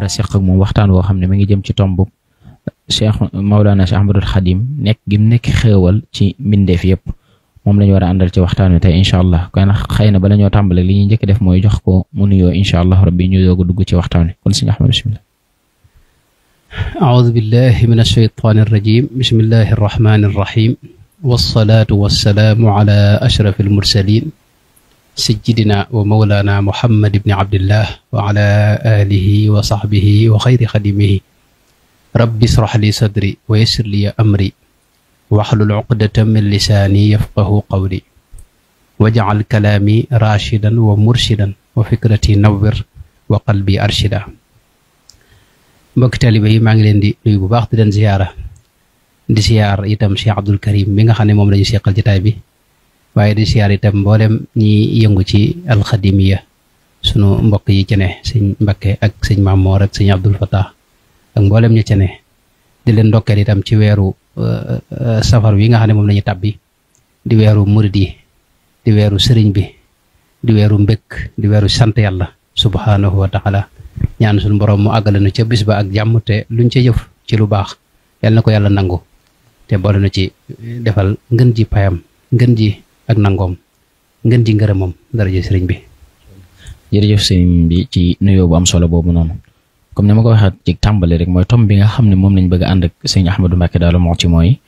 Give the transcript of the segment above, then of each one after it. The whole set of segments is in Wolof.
war a seq ak moom waxtaan woo xam ne mi ngi jëm ci tomb Cheikh Maulana Cheikh Ahmadul Xadim nekk gim nekk xéewal ci mbindeef yëpp moom la ñu war a àndal ci waxtaan wi tey incha allah kon xëy na bala ñoo tàmbale li ñuy njëkk def mooy jox ko mu nuyoo incha allah rabbi ñu doog a dugg ci waxtaan wi kon sëñ Ahmad bismillah. أعوذ بالله من الشيطان الرجيم بسم الله الرحمن الرحيم والصلاة والسلام على أشرف المرسلين سيدنا ومولانا محمد بن عبد الله وعلى آله وصحبه وخير خدمه رب اشرح لي صدري ويسر لي أمري واحلل عقدة من لساني يفقه قولي واجعل كلامي راشدا ومرشدا وفكرتي نور وقلبي أرشدا. mbokk taalibe yi maa ngi leen di nuyu bu baax di leen ziyaara di ziyaar itam Cheikh Abdul Karim mi nga xam ne moom la ñu seqal jotaay bi waaye di ziyaar itam mboolem ñi yëngu ci alxadimiya sunu mbokk yi ci ne sëñ Mbakke ak sëñ Mamoor ak sëñ Abdul Fatah ak mboolem ñi ci ne di leen ndokkeel itam ci weeru safar wi nga xam ne moom la ñu tàbbi di weeru murid yi di weeru sëriñ bi di weeru mbëkk di weeru sant yàlla subhanahu wa taala ñaan suñu borom mu àggale na ca bis ba ak jàmm te luñ ca jëf ci lu baax yal na ko yàlla nangu te boole na ci defal ngën ji payam ngën ji ak nangoom ngën ji ngërëmam daraja sëriñ bi. jërëjëf sëriñ bi ci nuyoo bu am solo boobu noonu comme ni ma ko waxee ci tàmbali rek mooy tomb bi nga xam ne moom lañ bëgg a ànd ak sëriñ Ahmadou Mbacké Daaru Muxti mooy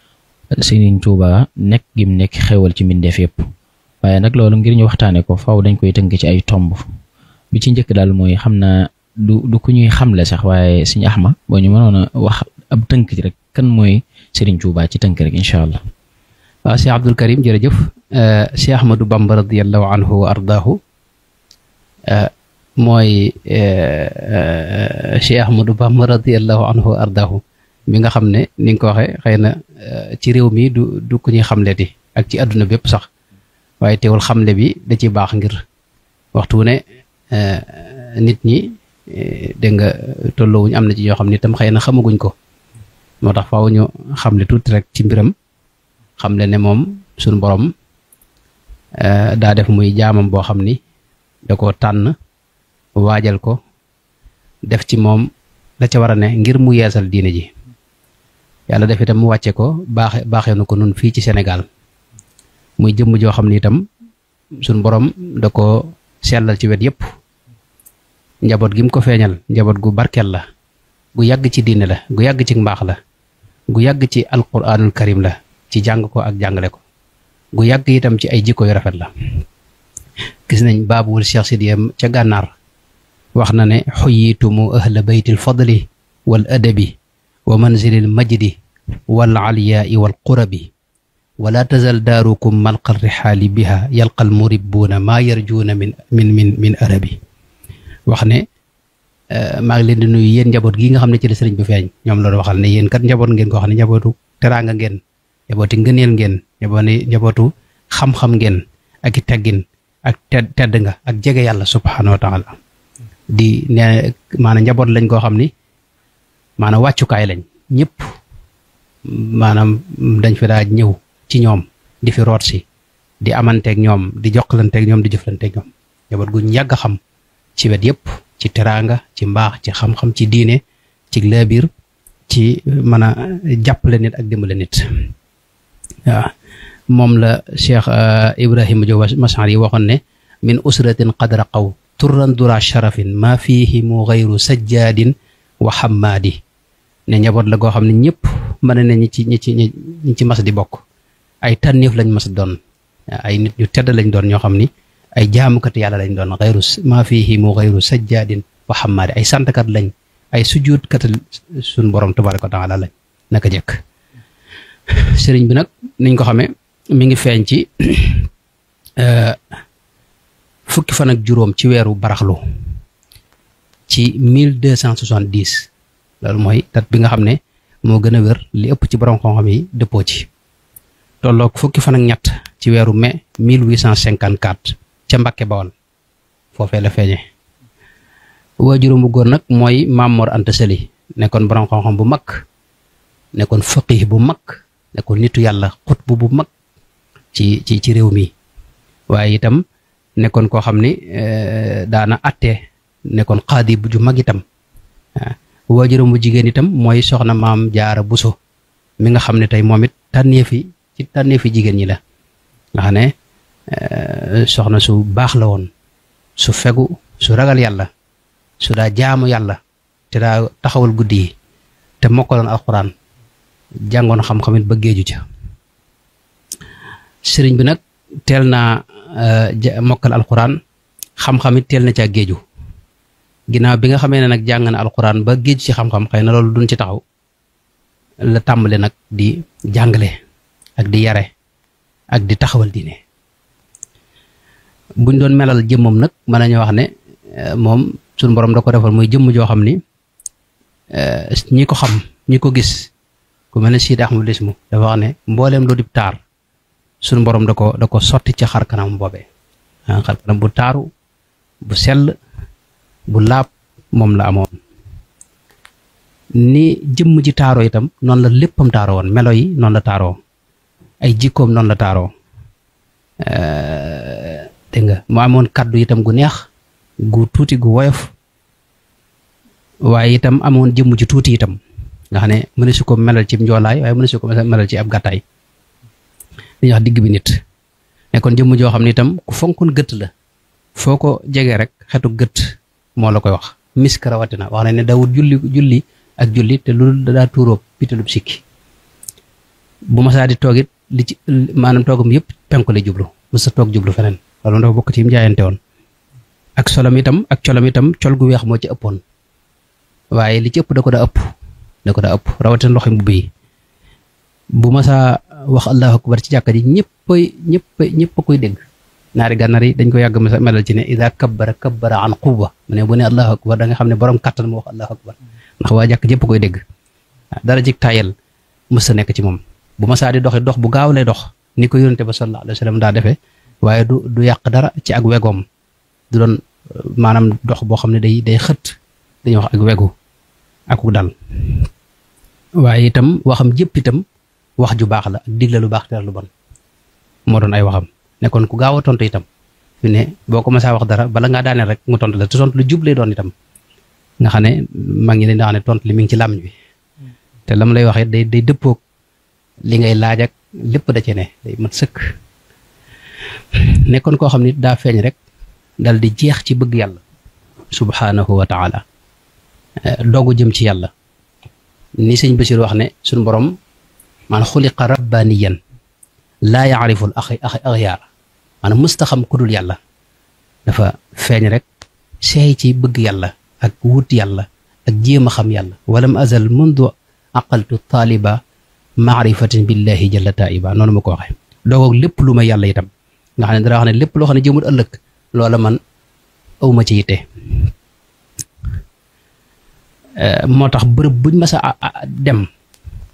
sëriñ Tuubaa nekk gim nekk xéewal ci mbindeef yëpp waaye nag loolu ngir ñu waxtaane ko faaw dañ koy tënk ci ay tomb bi ci njëkk daal mooy xam naa du ku ñuy xamle sax waaye sëriñ Ahma boo ñu mënoon a wax ab tënk ci rek kan mooy sëriñ Tuubaa ci tënk rek incha allah. waaw Cheikh Abdul Karim jërëjëf Cheikh Ahmadou Bamba radiyallahu anhu wa ardaahu mooy Cheikh Ahmadou Bamba radiyallahu anhu wa ardaahu mi nga xam ne ni nga ko waxee xëy na ci réew mi du ku ñuy xamleti ak ci àdduna bépp sax waaye teewul xamle bi da ci baax ngir waxtu ne nit ñi dégg nga tolloowuñ am na ci ñoo xam ne itam xëy na xamaguñ ko moo tax faaw ñu xamle tuuti rek ci mbiram xamle ne moom suñu borom daa def muy jaamam boo xam ni da ko tànn waajal ko def ci moom la ca war a ne ngir mu yeesal diine ji yàlla def itam mu wàcce ko baaxee na ko nun fii ci Sénégal muy jëmm joo xam ni itam suñu borom da ko sellal ci wet yépp njaboot gi mu ko feeñal njaboot gu barkeel la gu yàgg ci diine la gu yàgg ci mbaax la gu yàgg ci alquranul karim la ci jàng ko ak jàngale ko gu yàgg itam ci ay jikko yu rafet la gis nañ baabul Cheikh Sidiyam ca gànnaar wax na ne xuyiitumu ahla baytil fadli wal adabi wa manzilil majdi wal aliyaai wal qurabi wala tazal daarukum malqal rixaali biha yalqal muribbuuna maa yarjuuna min arabi wax ne maa ngi leen di nuyu yéen njaboot gi nga xam ne ci la sëriñ bi feeñ ñoom loolu waxal ne yéen kat njaboot ngeen koo xam ne njabootu teraanga ngeen njabooti ngëneel ngeen njabootu xam-xam ngeen ak i teggin ak tedd nga ak jege yàlla subhaanahu wa taala di ne maanaam njaboot lañ koo xam ni maanaam wàccukaay lañ ñëpp maanaam dañ fi daa ñëw ci ñoom di fi root si di amanteeg ñoom di jokkalanteeg ñoom di jëflanteeg ñoom njaboot gu yàgg a xam ci wet yëpp ci teraanga ci mbaax ci xam-xam ci diine ci laabiir ci mën a jàppale nit ak dimbale nit waaw moom la Cheikh Ibrahima Diop Masar yi waxoon ne min usratin qad raqaw turran dura sharafin maa fiihi mu gayru sajjaadin wa xammaadi ne njaboot la goo xam ne ñëpp mën na ñi ci mas di bokk ay tànneef lañ mas doon ay nit ñu tedd lañ doon ñoo xam ni ay jaamukat yàlla lañ doon gayru maa fiihi mu gayru sajjaadin wa xammaadi ay santkat lañ ay sujjuutkat suñ borom tabaaraka wa taala lañ naka jekk sëriñ bi nag niñ ko xamee mi ngi feeñ ci fukki fan ak juróom ci weeru baraxlu ci 1270 loolu mooy date bi nga xam ne moo gën a wér li ëpp ci borom xam-xam yi dëppoo ci tolloog fukki fan ak ñett ci weeru mai 1854 ca Mbàkke Bawol foofee la feeñe waajuram bu góor nag mooy Maam Mor Anta Sali nekkoon borom xam-xam bu mag nekkoon faqih bu mag nekkoon nitu yàlla xutbu bu mag ci réew mi waaye itam nekkoon koo xam ni daana atte nekkoon xaadi bu ju mag itam waajuram bu jigéen itam mooy soxna maam Jaara Buso mi nga xam ne tey moom it tànneefi ci tànneefi jigéen ñi la nga xam ne soxna su baax la woon su fegu su ragal yàlla su daa jaamu yàlla te daa taxawal guddi yi te mokkaloon alxuraan jàngoon xam-xamit ba géeju ca sëriñ bi nag teel naa mokkal alxuraan xam-xamit teel na caa géeju ginnaaw bi nga xamee ne nag jàng na alxuraan ba géeju ci xam-xam xëy na loolu duñ ci taxaw la tàmbale nag di jàngale ak di yare ak di taxawal diine buñ doon melal jëmmam nag mën nañu wax ne moom suñu borom da ko defal muy jëmm joo xam ni ñi ko xam ñi ko gis ku mel ne Sidi Ahmad Lismu dafa wax ne mbooleem lu dib taar suñu borom da ko sotti ci xar kanam boobee xar kanam bu taaru bu sell bu laab moom la amoon ni jëmm ji taaroo itam noonu la léppam taaroo woon melo yi noonu la taaroo ay jikkoom noonu la taaroo dégg nga mu amoon kaddu itam gu neex gu tuuti gu woyof waaye itam amoon jëmm ji tuuti itam nga xam ne mëne su ko melal ci njoolaay waaye mëne su ko melal ci ab gàttaay li ñuy wax digg bi nit nekkoon jëmm joo xam ne itam ku fonkoon gëtt la foo ko jegee rek xetu gëtt moo la koy wax misk rawatina wax na ne daawut julli ak julli te lu daa tuuroo pitalub sikki bu ma saa di toog it li ci maanaam toogam yëpp penku la jublu mës sa toog jublu feneen loolu dafa bokk ci yim jaayante woon ak solam itam ak colam itam col gu weex moo ci ëppoon waaye li ci ëpp da ko daa ëpp rawatina loxo mbubb yi bu ma saa wax allahu akbar ci jàkka ji ñëpp koy dégg naari gànnaar yi dañ ko yàgg melal ci ne ida kabbara an quwwa mu ne bu ne allahu akbar da nga xam ne borom kattan mu wax allahu akbar ndax waa jàkk ñëpp koy dégg dara jik tayel mës sa nekk ci moom bu ma saa di doxi dox bu gaaw lay dox ni ko yonente ba sallallahu alayhi wa sallam daa defee waaye du yàq dara ci ak wegoom du doon maanaam dox boo xam ne day xët dañuy wax ak wegu aku dal waaye itam waxam jëpp itam wax ju baax la ak digle lu baax tere lu bon moo doon ay waxam nekkoon ku gaaw a tontu itam fi ne boo ko mësaa wax dara bala ngaa daaneel rek mu tontu la te tontu lu jub lay doon itam nga xam ne mag ñi dañ daa xam ne tontu li mi ngi ci làmmiñ bi te lam lay wax it day dëppoog li ngay laaj ak lépp da cee ne day mat sëkk nekkoon koo xam ne daa feeñ rek dal di jeex ci bëgg yàlla subhaanahu wa taala doogu jëm ci yàlla ni sëñ Basiir wax ne suñu borom maanaam xuliqa rabbaniyan laa yaariful axyaar maanaam mësta xam kudul yàlla dafa feeñ rek seey ci bëgg yàlla ak wut yàlla ak jéem a xam yàlla walam azal mundu aqaltu taaliba maarifatin billahi jalla taiba noonu ma ko waxee doogoog lépp lu ma yàlla itam nga xam ne dara wax ne lépp loo xam ne jëmul ëllëg loola man awma ci yitte moo tax bërëb buñ mas a dem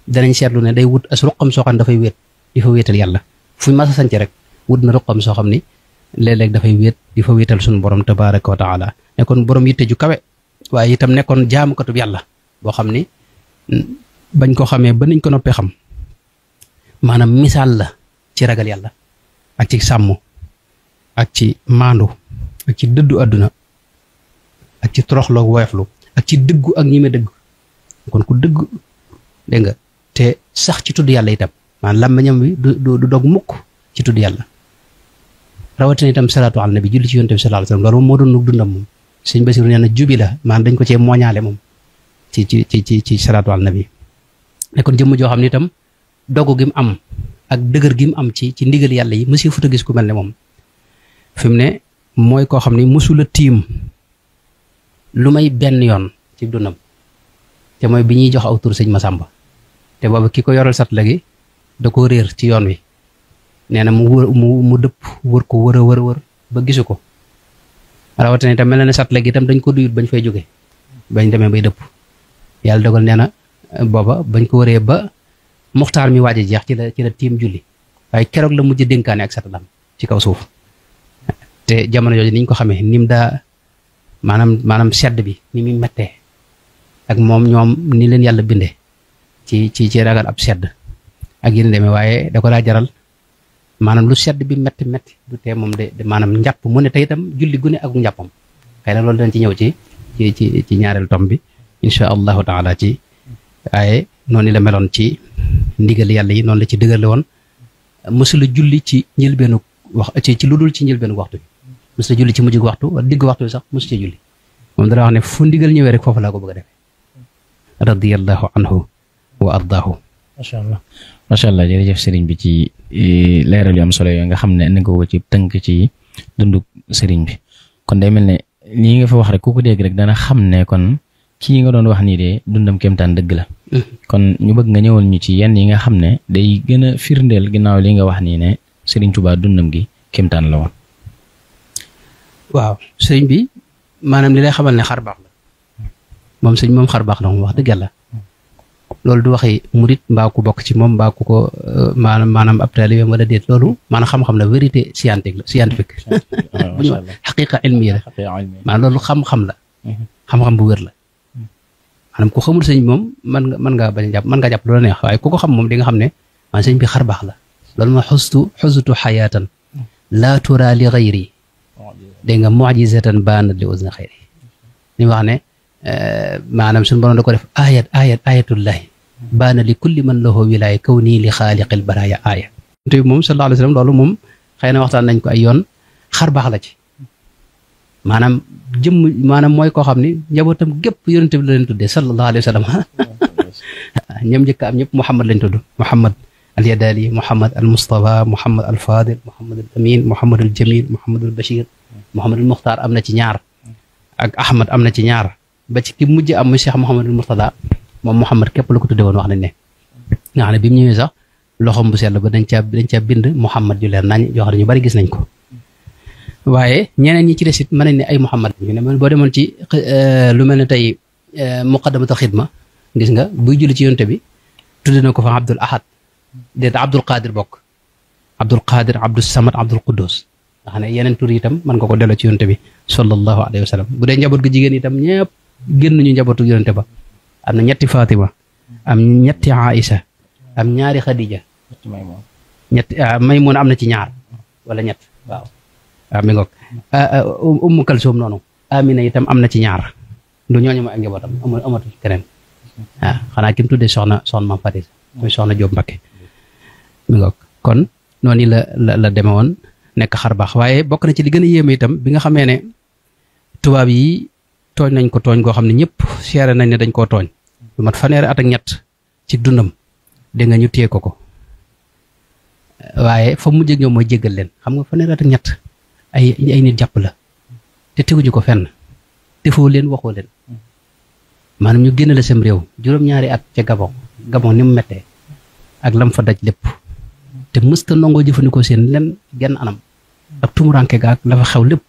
danañ seetlu ne day wut as ruqam soo xam ne dafay wéet di fa wéetal yàlla fuñ mas a sanc rek wut na ruqam soo xam ni léeg-léeg dafay wéet di fa wéetal suñu borom tabaraka wa taala nekkoon borom yitte ju kawe waaye itam nekkoon jaamukatub yàlla boo xam ni bañ ko xamee ba niñ ko noppee xam maanaam misaal la ci ragal yàlla ak ci sàmm ak ci maandu ak ci dëddu àdduna ak ci toroxloo woyoflu ak ci dëggu ak ñime dëgg kon ku dëgg dégg nga te sax ci tudd yàlla itam maanaam làmmiñam bi du dog mukk ci tudd yàlla rawatina itam salaatu ala nabi julli ci yonent bi sallallahu alayhi wasallam loolu moom moo doon dundam moom sëñ Basiru nee na jubi la maanaam dañ ko cee mooñaale moom ci salaatu ala nabi nekkoon jëmm joo xam ne itam dogu gi mu am ak dëgër gi mu am ci ndigal yàlla yi monsieur futa gis ku mel ne moom fi mu ne mooy koo xam ne mësula tiim lu may benn yoon ci dundam te mooy bi ñuy jox aw tur sëñ Masamba te boobu ki ko yoral sat la gi da ko réer ci yoon wi nee na mu dëpp wër ko wër ba gisu ko rawatina itam mel na ne sat la gi itam dañ ko duyut bañ fay jóge bañ demee bay dëpp yàlla dogal nee na booba bañ ko wëree ba muxtaar mi waaj a jeex ci la tiim julli waaye keroog la mujj dénkaane ak satalam ci kaw suuf te jamono jooju niñ ko xamee nim daa maanaam sedd bi ni muy mettee ak moom ñoom ni leen yàlla bindee ci ragal ab sedd ak yéen demee waaye da ko daa jaral maanaam lu sedd bi metti du tee moom de maanaam njàpp mu ne tey itam julli gune ak njàppam xëy na loolu dañ ci ñëw ci ñaareelu tom bi insha allahu taala ci waaye noonu la meloon ci ndigal yàlla yi noonu la ci dëgërle woon mësula julli ci njëlbeenu wax ci lu dul ci njëlbeenu waxtu bi mësula julli ci mujj waxtu wala digg waxtu bi sax mësu ci julli moom dana wax ne fu ndigal ñëwee rek foofu laa ko bëgg a defee radiyallahu anhu wa ardaahu macha allah jërëjëf sëriñ bi ci leeral yu am solo yooyu nga xam ne indi nga ko ci tënk ci dunduk sëriñ bi kon day mel ne lii nga fa wax rek ku ko dégg rek dana xam ne kon kii nga doon wax nii de dundam kéemtaan dëgg la kon ñu bëgg nga ñëwal ñu ci yenn yi nga xam ne day gën a firndeel ginnaaw li nga wax nii ne sëriñ Tuubaa dundam gi kéemtaan la woon. waaw sëriñ bi maanaam li lay xamal ne xar baax la moom sëñ moom xar baax la moom wax dëgg yàlla loolu du waxi murit mbaa ku bokk ci moom mbaa ku ko maanaam ab taalibe wala déet loolu maanaam xam-xam la vérité scientifique bu ñu wax xaqiqa ilmiya la maanaam loolu xam-xam la xam-xam bu wér la maanaam ku xamul sëñ moom mën nga bañ a jàpp mën nga jàpp lu la neex waaye ku ko xam moom di nga xam ne maanaam sëñ bi xar baax la loolu ma xustu xayaatan laa tura li xayri dégg nga mu'jizatan baanat li uzni xayri ñu wax ne maanaam suñu borom da ko def ayatullahi baana li kulli man lahu wilaaya kaw nii li xaaliqil baraaya aaya te moom sallallahu alayhi wa sallam loolu moom xëy na waxtaan nañ ko ay yoon xar baax la ci maanaam mooy koo xam ni njabootam gépp yonente bi la leen tuddee sallallahu alayhi wa sallam ñoom njëkk am ñëpp Muhammad lañ tudd Muhammad al Yadali Muhammad al Mustafa Muhammad al Fadil Muhammad al Amin Muhammad al Jamil Muhammad al Bashir Muhammad al Muxtaar am na ci ñaar ak Ahmad am na ci ñaar ba ci ki mujj am mu Cheikh Muhammad al Murtada moom Muhammad képp la ko tuddee woon wax nañ ne nga xam ne bi mu ñëwee sax loxom bu sell ba dañ caa bind Muhammad ju leer nañ yoo xam ne ñu bari gis nañ ko waaye ñeneen ñi ci des it mën nañ ne ay Muhammad ñu ne boo demoon ci lu mel ne tey muqaddamatul xidma gis nga buy julli ci yonte bi tudde na ko fa Abdul Ahad déet Abdul Qadir bokk Abdul Qadir Abdul Samad Abdul Quddus nga xam ne yeneen tur itam mën nga ko delloo ci yonte bi sallallahu alayhi wa sallam bu dee njaboot gu jigéen itam ñëpp génn ñu njabootu yonte ba am na ñetti Fatima am ñetti Aïcha am ñaari Khadija ñetti Maymuna am na ci ñaar wala ñett waaw mi ngoog Ummu Kalsum noonu Amina itam am na ci ñaar du ñooñu ma ak njabootam amatul keneen waaw xanaa ki mu tuddee soxna Maam Fatis muy soxna Jóob Mbakke mi ngoog kon noonu la deme woon nekk xar baax waaye bokk na ci li gën a yéeme itam bi nga xamee ne tubaab yi tooñ nañ ko tooñ goo xam ne ñëpp seere nañ ne dañ koo tooñ lu mat fanweeri at ak ñett ci dundam dégg nga ñu téye ko waaye fa mujj ak ñoom mooy jéggal leen xam nga fanweeri at ak ñett ay nit jàpp la te teguñu ko fenn defoo leen waxoo leen maanaam ñu génn la sam réew juróom-ñaari at ca Gabon ni mu mettee ak lam fa daj lépp te mësta nangoo jëfandikoo seen len genn anam ak tumuranke ga ak la fa xew lépp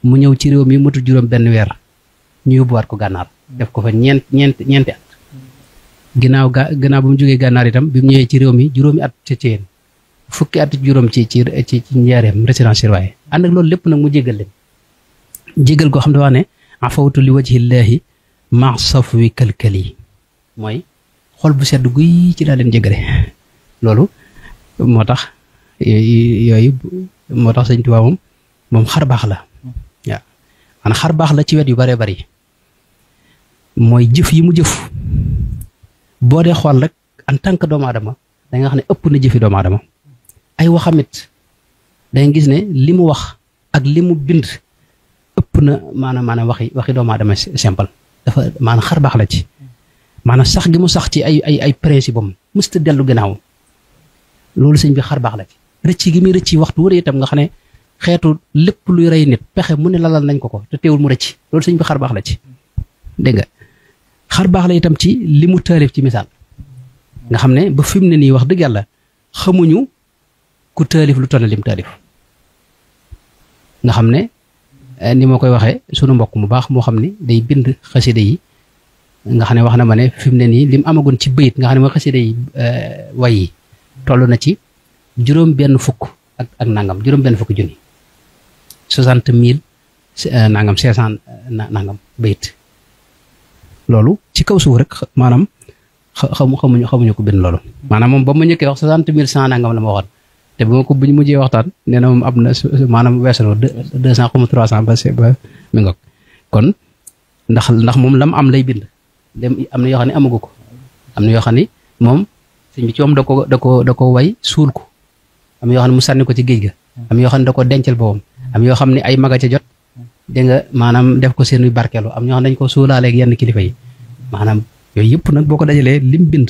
mu ñëw ci réew mi matu juróom benn weer ñu yóbbuwaat ko gànnaar def ko fa ñeenti at ginnaaw bu mu jógee gànnaar itam bi mu ñëwee ci réew mi juróomi at ca Thièyeen fukki at juróom ci njaareem résidence surveillée ànd ak loolu lépp nag mu jégal leen jégal koo xam ne wax ne afawtu li wajhillahi ma safwi kalkali mooy xol bu sedd guy ci daa leen jégale loolu moo tax yooyu moo tax sëñ Tuubaa moom xar baax la waaw maanaam xar baax la ci wet yu bëree bëri mooy jëf yi mu jëf boo dee xool rek en tant que doomu aadama da nga xam ne ëpp na jëfi doomu aadama ay waxamit da nga gis ne li mu wax ak li mu bind ëpp na maanaam waxi doomu aadama simple dafa maanaam xar baax la ci maanaam sax gi mu sax ci ay principe am mësta dellu gannaaw loolu sëñ bi xar baax la ci rëcc gi muy rëcc waxtu wëree itam nga xam ne xeetu lépp luy rey nit pexe mu ne lalal nañ ko te teewul mu rëcc loolu sëñ bi xar baax la ci dégg nga xar baax la itam ci li mu taalif ci misaal nga xam ne ba fi mu ne nii wax dëgg yàlla xamuñu ku taalif lu toll lim taalif nga xam ne ni ma koy waxee sunu mbokk mu baax moo xam ne day bind xasida yi nga xam ne wax na ma ne fi mu ne nii lim amagoon ci bayit nga xam ne mooy xasida yi way yi toll na ci juróom benn fukk ak nangam juróom benn fukk junni 60,000 nangam 500 nangam bayit loolu ci kaw suuf rek maanaam xamuñu ko bind loolu maanaam moom ba ma njëkkee wax 60,100 nangam la ma waxoon te ba ma ko buñ mujjee waxtaan nee na moom am na maanaam weesu na 200 comme 300 ba mi ngoog kon ndax moom lam am lay bind dem am na yoo xam ne amagu ko am na yoo xam ne moom sëñ bi ci moom da ko way suul ko am yoo xam ne mu sànni ko ci géej ga am yoo xam ne da ko dencal boppam am yoo xam ne ay maga ca jot dégg nga maanaam def ko seen barkeelu am ñoo xam ne dañ ko suulaaleeg yenn kilifa yi maanaam yooyu yëpp nag boo ko dajalee lim bind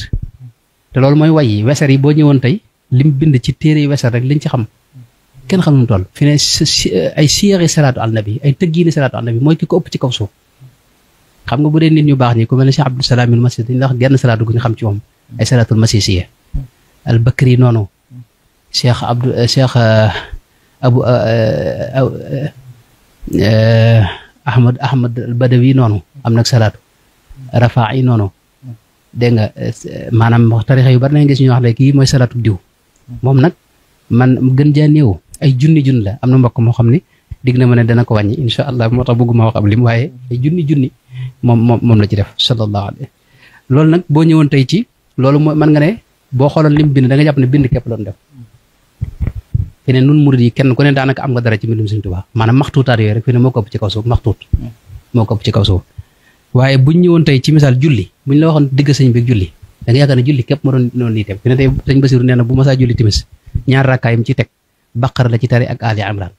te loolu mooy way yi weser yi boo ñëwoon tey lim bind ci téere yi weser rek liñ ci xam kenn xam nu mu toll fi ne ay siyaari salaatu al nabi ay tëggiini salaatu al nabi mooy ki ko ëpp ci kaw suuf xam nga bu dee nit ñu baax ñi ku mel ne Cheikh Abdou Salaam al Masisi dañ la wax genn salaatu gu ñu xam ci moom ay salaatul masisiya al bakri noonu Cheikh Ahmad al Badawi noonu am nag salaatu rafaa yi noonu dégg nga maanaam tarixa yu bari nañ gis ñu wax ne kii mooy salaatu diw moom nag man gën jaa néew ay junni la am na mbokk moo xam ne digg na ma ne dana ko wàññi incha allah moo tax bëgguma wax ab lim waaye ay junni moom la ci def sallallahu alayhi loolu nag boo ñëwoon tey ci loolu mooy mën nga ne boo xooloon lim bind da nga jàpp ne bind képp loon def fi ne nun murid yi kenn ku ne daanaka am nga dara ci mbindum Sëñ Tuubaa maanaam maxtuutaat yooyu rek fi ne moo ko ëpp ci kaw suuf maxtuut moo ko ëpp ci kaw suuf waaye buñ ñëwoon tey ci misaal julli buñ la waxoon digg sëñ bi julli da nga yaakaar ne julli képp moo doon noonu lii tem fi ne tey sëñ Basiru nee na bu masaa julli timis ñaar rakkaayam ci teg baqara la ci tari ak Ali Imran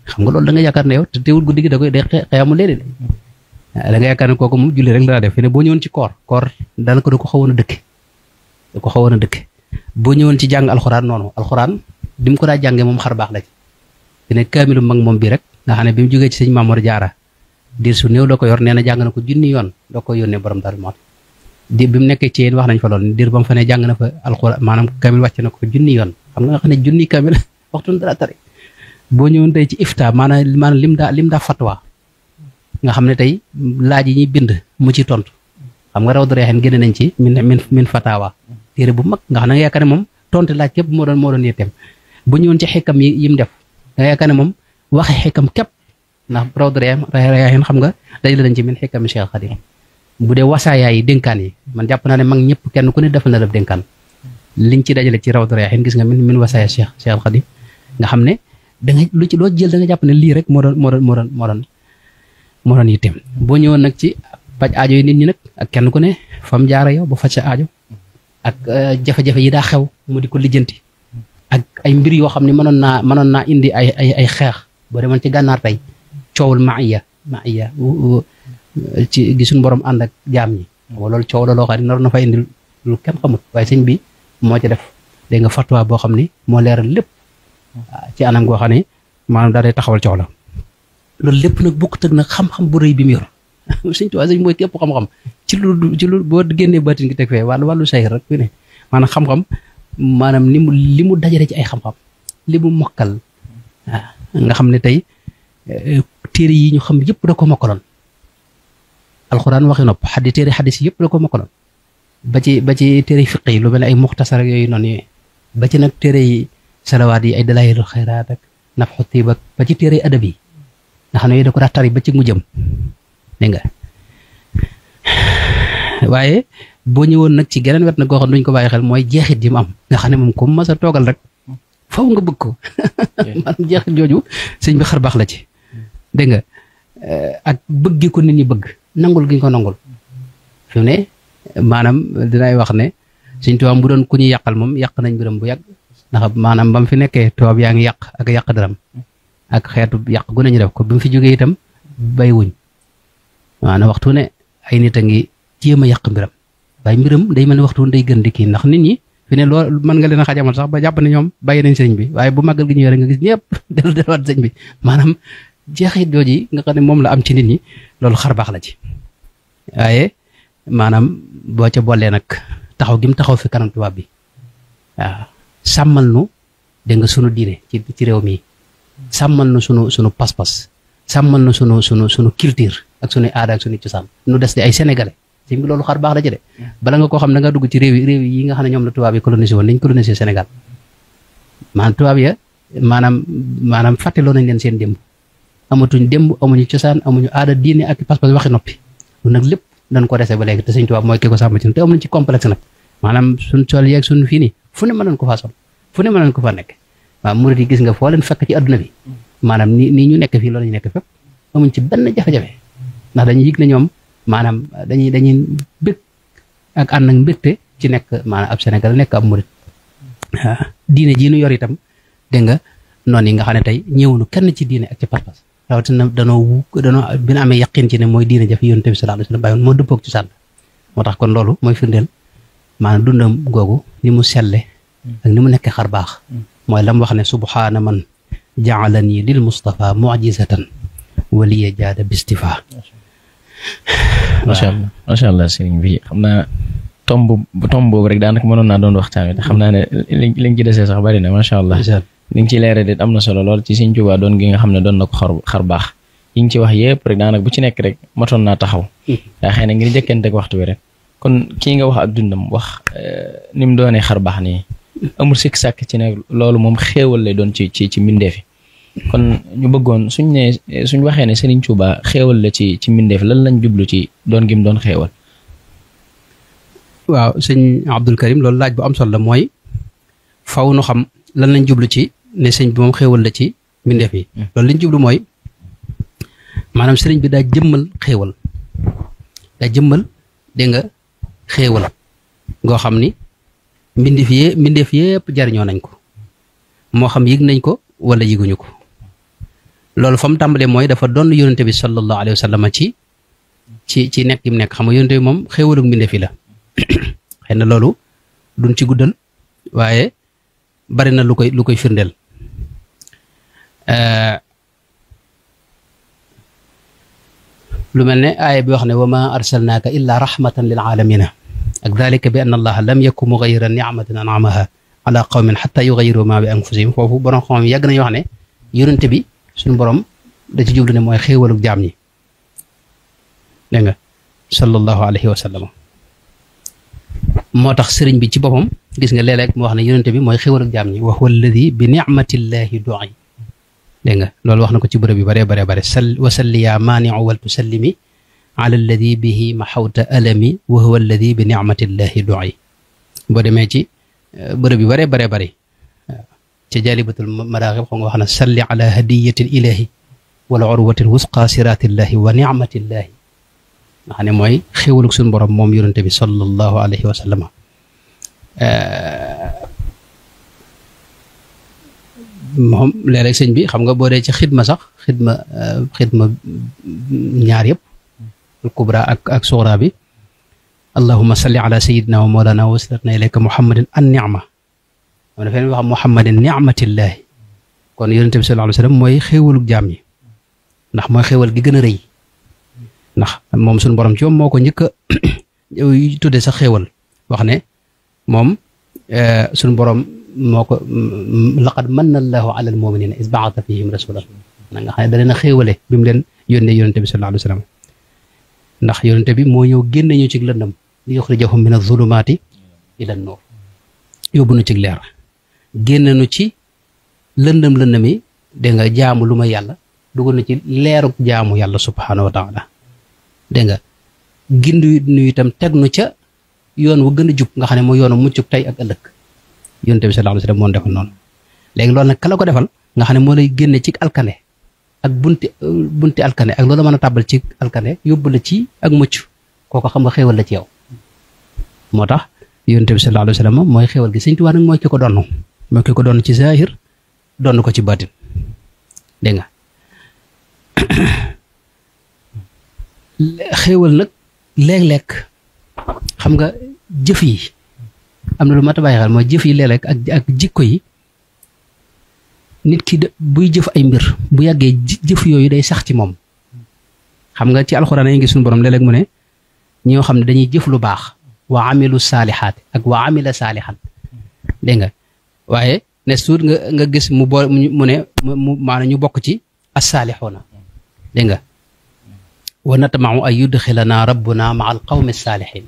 xam nga loolu da nga yaakaar ne yow te teewul guddi gi da koy day xëyamu léeg-léeg da nga yaakaar ne kooku moom julli rek la daa def fi ne boo ñëwoon ci koor daanaka da ko xawoon a dëkke boo ñëwoon ci jàng alxuraan noonu alxuraan di mu ko daa jàngee moom xar baax la ci fi ne kaamilu mag moom bi rek nga xam ne bi mu jógee ci sëñ Mamour Jaara diir su néew da ko yor nee na jàng na ko junni yoon da ko yónnee borom Daaru Muxti di bi mu nekkee ci yéen wax nañ fa lool diir ba mu fa ne jàng na fa alxuraan maanaam kaamil wàcc na ko junni yoon xam nga xam ne junni kaamil waxtu dara tari boo ñëwoon tey ci ifta maanaam lim daa fatwa nga xam ne tey laaj yi ñuy bind mu ci tontu xam nga Rawdu Rayaahiin génne nañ ci min fatawa téere bu mag nga xam ne nga yaakaar ne moom tontu laaj képp moo doon yitteem bu ñëwoon ci xekkam yi mu def nga yaakaar ne moom waxe xekkam képp ndax Rawdu Rayaahiin xam nga dajale nañ ci min xekkam Cheikh Khadim bu dee wasaayaa yi dénkaan yi man jàpp naa ne mag ñëpp kenn ku ne defal na la dénkaan liñ ci dajale ci Rawdu Rayaahiin gis nga min wasaaya Cheikh Khadim nga xam ne da nga lu ci loo jël da nga jàpp ne lii rek moo doon yitteem boo ñëwoon nag ci faj aajo yi nit ñi nag ak kenn ku ne fam jaara yow ba faj sa aajo ak jafe-jafe yi daa xew mu di ko lijjanti ak ay mbir yoo xam ne mënoon naa indi ay xeex boo demoon ci gànnaar tey coowul maaya ci gisuñ borom ànd ak jaam ñi loolu coow la loo xam ne nar na fa indi lu kenn xamut waaye sëñ bi moo ci def dégg nga fatwa boo xam ni moo leeral lépp ci anam goo xam ne maanaam daa day taxawal coow la loolu lépp nag bokkut ak nag xam-xam bu rëy bi mu yor Sëñ Tuubaa sëñ mooy képp xam-xam ci lu boo génnee baatin gi teg fee wàllu say rek fi ne maanaam xam-xam maanaam li mu dajale ci ay xam-xam li mu mokkal nga xam ne tey téere yi ñu xam yëpp da ko mokkaloon alxuraan waxi nopp téere xadis yëpp da ko mokkaloon ba ci téere fiq yi lu mel ne ay muxtasar yooyu noonu ba ci nag téere yi salawaat yi ay dalaayilul xayraat ak nafxu tiib ak ba ci téere adab yi nga xam ne da ko daa tari ba ci mu jëm dégg nga waaye boo ñëwoon nag ci geneen wet nag goo xam duñ ko bàyyi xel mooy jeexit ji mu am nga xam ne moom comme mas a toogal rek faw nga bëgg ko maanaam jeexit jooju sëñ bi xar baax la ci dégg nga ak bëgg ko nit ñi bëgg nangul gi ñu ko nangul fi mu ne maanaam dinay wax ne Sëñ Tuubaa bu doon ku ñuy yàqal moom yàq nañ mbiram bu yàgg ndax maanaam ba mu fi nekkee tubaab yaa ngi yàq ak yàq daram ak xeetu yàq gu ne ñu def ko bi mu fi jógee itam bay wuñ maanaam waxtu ne ay nit a ngi jéem a yàq mbiram waaye mbiram day mel ne waxtu day gën di kii ndax nit ñi fi ne loolu mën nga leen a xajamal sax ba jàpp ne ñoom bàyyi nañ sëñ bi waaye bu màggal gi ñëwee rek nga gis ñëpp delluwaat sëñ bi maanaam jeexit jooji nga xam ne moom la am ci nit ñi loolu xar baax la ci waaye maanaam boo ca boolee nag taxaw gi mu taxaw fi kanam tubaab bi waaw sàmmal nu dégg nga sunu diine ci réew mi sàmmal nu sunu pas-pas sàmmal nu sunu culture ak sunu aada ak sunu cosaan nu des di ay sénégalais sëñ bi loolu xar baax la ci de bala nga koo xam da nga dugg ci réew yi nga xam ne ñoom la tubaab yi colonisé woon dañ colonisé Sénégal maanaam tubaab ya maanaam fàtteloo nañ leen seen démb amatuñ démb amuñu cosaan amuñu aada diine ak pas-pas waxi noppi lu nag lépp dañ ko dese ba léegi te sëñ tubaab mooy ki ko sàmm ci te amuñ ci complexe nag maanaam suñ sol yeeg suñ fii nii fu ne mën nañ ko faa sol fu ne mën nañ ko faa nekk waaw murid yi gis nga foo leen fekk ci adduna bi maanaam nii ñu nekk fii loolu ñu nekk fépp amuñ ci benn jafe-jafe ndax dañuy yëg ne ñoom maanaam dañuy bëgg ak ànd ak mbégte ci nekk maanaam ab Sénégal nekk ab murit diine jii nu yor itam dégg nga noonu yi nga xam ne tey ñëwunu kenn ci diine ak ci pas-pas rawatina danoo bi na amee yaqin ci ne mooy diine jafe yonent bi sallallahu alayhi wasallam bàyyoon moo dëppoog ci sànn moo tax kon loolu mooy firndeel maanaam dundam googu ni mu selle ak ni mu nekkee xar baax mooy lam wax ne subhaana man jaalani lil Mustafa mu'jizatan waliya jaada bistifa macha allah sëriñ bi xam naa tomb boobu rek daanaka mënoon naa doon waxtaan wi te xam naa ne li nga ci desee sax bari na macha allah li nga ci leere de am na solo lool ci Sëriñ Tuubaa doon gi nga xam ne doon na ko xar baax yi nga ci wax yëpp rek daanaka bu ci nekk rek matoon naa taxaw yaa xëy na ngir jëkkante ak waxtu bi rek kon kii nga wax ak dundam wax ni mu doonee xar baax nii amul sikk sàkk ci ne loolu moom xéewal lay doon ci mbindeef yi kon ñu bëggoon suñ waxee ne Sëriñ Tuubaa xéewal la ci mbindeef lan lañ jublu ci doon gi mu doon xéewal. waaw sëñ Abdul Karim loolu laaj bu am solo la mooy faw nu xam lan lañ jublu ci ne sëñ bi moom xéewal la ci mbindeef yi loolu lañ jublu mooy maanaam sëriñ bi daa jëmmal xéewal dégg nga xéewal ngoo xam ni mbindeef yépp jariñoo nañ ko moo xam yëg nañ ko wala yëguñu ko loolu fa mu tàmbalee mooy dafa doon yonente bi sallallahu alayhi wa sallam ci nekk gi mu nekk xam nga yonente bi moom xéewalug mbindeef yi la xëy na loolu duñ ci guddal waaye bari na lu koy firndeel lu mel ne aaya bi wax ne wa ma arsalnaaka illa rahmatan lil aalamina ak dalika bi anna allaha lam yakun mughayyiran ni'matan an'amaha ala qawmin hatta yughayyiru ma bi anfusihim foofu borom xam yàgg nañu wax ne yonente bi suñu borom da ci jublu ne mooy xéewalug jaam ñi dégg nga sallallahu alayhi wa sallam moo tax sëriñ bi ci boppam gis nga léeg-léeg mu wax ne yonente bi mooy xéewalug jaam ñi wa huwa alladi bi ni'matillahi du'i dégg nga loolu wax na ko ci bërëb yu bare wa salli yaa maani'u wal tusallimi ala alladi bihi maxawta alami wa huwa alladi bi ni'matillahi du'i boo demee ci bërëb yu bare waaw ca jaalibatul maraaxib xam nga wax na salli ala hadiyatil ilahi wal urwatil wusqa siratillahi wa ni'matillahi nga xam ne mooy xéewalug suñu borom moom yonente bi sallallahu alayhi wa sallam moom léeg-léeg sëñ bi xam nga boo dee ci xidma sax xidma ñaar yëpp al kubra ak suxra bi allahumma salli ala sayidina wa mawlana wa wasilatna ilayka muhammadin an ni'ma am na feneen wax muhammadin ni'matillahi kon yonente bi sallallahu alayhi wa sallam mooy xéewalug jaam ñi ndax mooy xéewal gi gën a rëy ndax moom suñu borom ci moom moo ko njëkk a tudde sax xéewal wax ne moom suñu borom moo ko laqad manna allahu ala almuminina is ba'atha fihim rasulan na nga xam ne da leen a xéewale bi mu leen yónnee yonente bi sallallahu alayhi wa sallam ndax yonente bi moo ñëw génne ñu ci lëndam li yuxrijahum min azulumaati ila nuur yóbbu nu ci leer génne nu ci lëndam yi dégg nga jaamu lu ma yàlla dugal na ci leeruk jaamu yàlla subhaanahu wa taala dégg nga gindu nu itam teg nu ca yoon wu gën a jub nga xam ne mooy yoonu muccuk tey ak ëllëg yonent bi sallallahu alayhi wasallam moo defal noonu léegi loolu nag kala ko defal nga xam ne moo lay génne ci alkane ak bunti alkane ak loolu mën a tàbbal ci alkane yóbbu la ci ak mucc kooko xam nga xéewal la ci yow moo tax yonent bi sallallahu alayhi wasallam mooy xéewal gi Sëñ Tuubaa nag mooy ki ko donn mooy ki ko donn ci zahir donn ko ci baatin dégg nga xéewal nag léeg-léeg xam nga jëf yi am na lu mat a bàyyi xel mooy jëf yi léeg-léeg ak jikko yi nit ki buy jëf ay mbir bu yàggee jëf yooyu day sax ci moom xam nga ci alxuraan yi ngi suñu borom léeg-léeg mu ne ñoo xam ne dañuy jëf lu baax wa amilu saalihaat ak wa amila saalihan dégg nga waaye ne suut nga gis mu ne maanaam ñu bokk ci as-saalixuuna dégg nga wa natma'u an yudxilana rabbuna ma al qawmi saalihin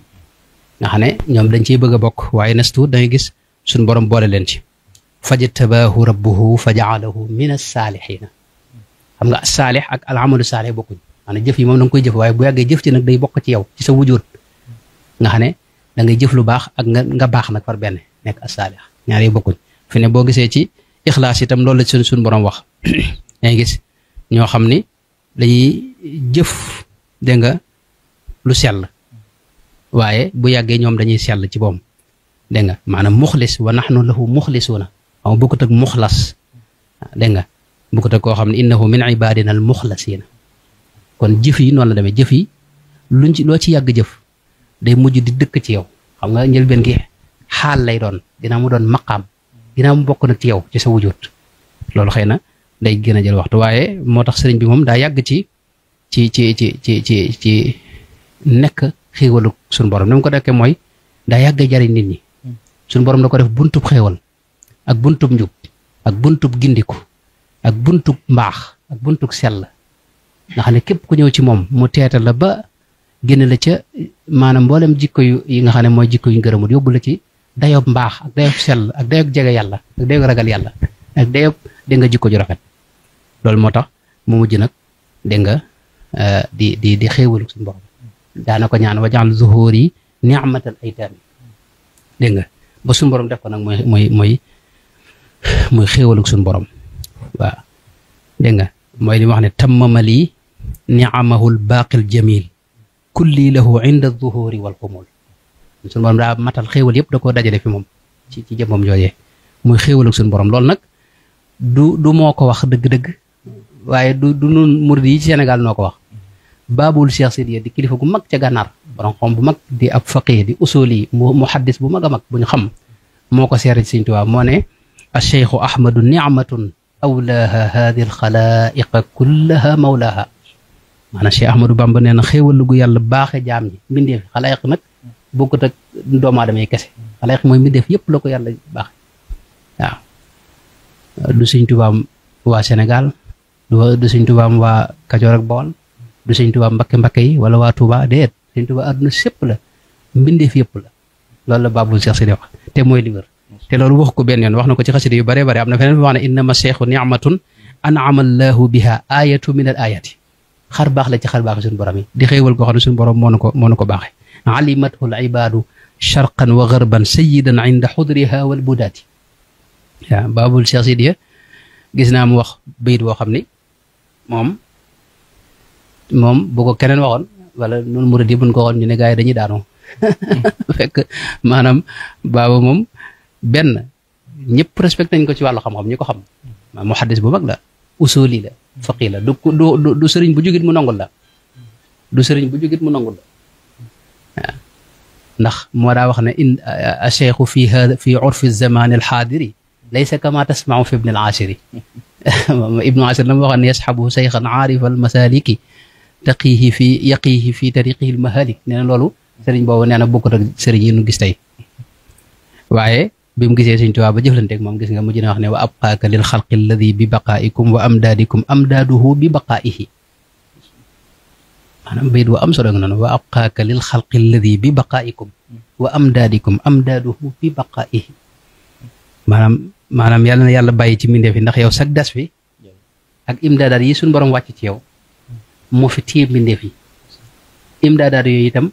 nga xam ne ñoom dañ ciy bëgg a bokk waaye nes tuut da ngay gis suñ borom boole leen ci fajtabaahu rabbuhu fa ja'alahu min as-saalihiina xam nga saalix ak al amalu saalix bokkuñ maanaam jëf yi moom da nga koy jëf waaye bu yàggee jëf ci nag day bokk ci yow ci sa wujud nga xam ne da ngay jëf lu baax ak nga baax nag par benn nekk as-saalix ñaar yi bokkuñ fi ne boo gisee ci ixlaas itam loolu la suñ borom wax da ngay gis ñoo xam ni dañuy jëf dégg nga lu sell waaye bu yàggee ñoom dañuy sell ci boom dégg nga maanaam muxlis wa nahnu lahu muxlisuuna xam bokkut ak muxlas dégg nga bokkut ak koo xam ne innahu min ibadina al muxlasiina kon jëf yi noonu la demee jëf yi luñ ci loo ci yàgg jëf day mujj di dëkk ci yow xam nga njëlbeen gi xaal lay doon dina mu doon maqaam dina mu bokk nag ci yow ci sa wujut loolu xëy na day gën a jël waxtu waaye moo tax sëriñ bi moom daa yàgg ci nekk xéewalu suñu borom ni mu ko dekkee mooy daa yàgg jariñ nit ñi suñu borom da ko def buntub xéewal ak buntub njub ak buntub gindiku ak buntub mbaax ak buntub sell nga xam ne képp ku ñëw ci moom mu teeta la ba génn la ca maanaam mboolem jikko yi nga xam ne mooy jikko yu ngërëmul yóbbu la ci dayob mbaax ak dayob sell ak dayob jege yàlla ak dayob ragal yàlla ak dayob dégg nga jikko ju rafet loolu moo tax mu mujj nag dégg nga di xéewalu suñu borom daana ko ñaan wajaal zuhuri ni'matal aytaami dégg nga ba suñu borom def ko nag mooy xéewalu suñu borom waaw dégg nga mooy li wax ne tammamali ni'amahul baaqil jamil kulli lahu inda zuhuri wal xumul suñu borom daa matal xéewal yëpp da koo dajale fi moom ci jëmmam joojee muy xéewalu suñu borom loolu nag du moo ko wax dëgg-dëgg waaye du nun murid yi ci Sénégal noo ko wax baabul Cheikh Sidiya di kilifa gu mag ca gànnaar borom xam bu mag di ab faqih di usuli muhaddis bu mag a mag bu ñu xam moo ko seere ci Sëriñ Tuubaa moo ne acheikhu ahmadu nicmatun awlaaha haadi alxalaiqa kullaha mawlaaha maanaam Cheikh Ahmadou Bamba nee na xéewal gu yàlla baaxe jaam ñi mbindeef xalaiq nag bokkut ak doomu aadama yi kese xalaiq mooy mbindeef yëpp la ko yàlla baaxe waaw du Sëriñ Tuubaa waa Sénégal du Sëriñ Tuubaa waa Kajoor ak Bawol du Sëriñ Tuubaa mbakke yi wala waa Touba déet Sëriñ Tuubaa àdduna sépp la mbindeef yëpp la loolu la Baabul Cheikh Sidi wax te mooy li wér te loolu wax ko benn yoon wax na ko ci xasida yu bare bare am na feneen bi wax ne innama cheikhu nicmatun an'ama allahu biha ayatu min al ayati xar baax la ci xar baax suñu borom yi di xéewal koo xam ne suñu borom moo nu ko baaxe alimathu al ibadu sharqan wa garban sayidan inda xudriha wal budaati waaw Baabul Cheikh Sidi gis naa mu wax bayit boo xam ni moom bu ko keneen waxoon wala noonu murid yi buñ ko waxoon ñu ne gars yi dañuy daanoo fekk maanaam baaba moom benn ñëpp respecté nañ ko ci wàllu xam-xam ñi ko xam muhaddis bu mag la usuli la faqi la du sëriñ bu jógit mu nangul la du sëriñ bu jógit mu nangul la waaw ndax moo daa wax ne acheikhu fi urfi zamani alxaadiri laysa kama tasmau fi ibni al-ashiri ibnu ashir la ma waxoon ne yasxabu seyxan aarifa almasaliki yaqihi fi tariqihi almahalik nee na loolu sëriñ boobu nee na bokkut ak sëriñ yi nu gis tey waaye bi mu gisee Sëriñ Tuubaa ba jëflanteeg moom gis nga mujj na wax ne wa abqaaka lil xalqi alladi bi baqaikum wa amdaadikum amdaaduhu bi baqaihi maanaam bayit wa am solo nga noonu wa abqaaka lil xalqi alladi bi baqaikum wa amdaadikum amdaaduhu bi baqaihi maanaam yàlla na yàlla bàyyi ci mbindeef yi ndax yow sag das fi ak imdaadaat yi suñu borom wàcc ci yow moo fi téye mbindeef yi imdaadaat yooyu itam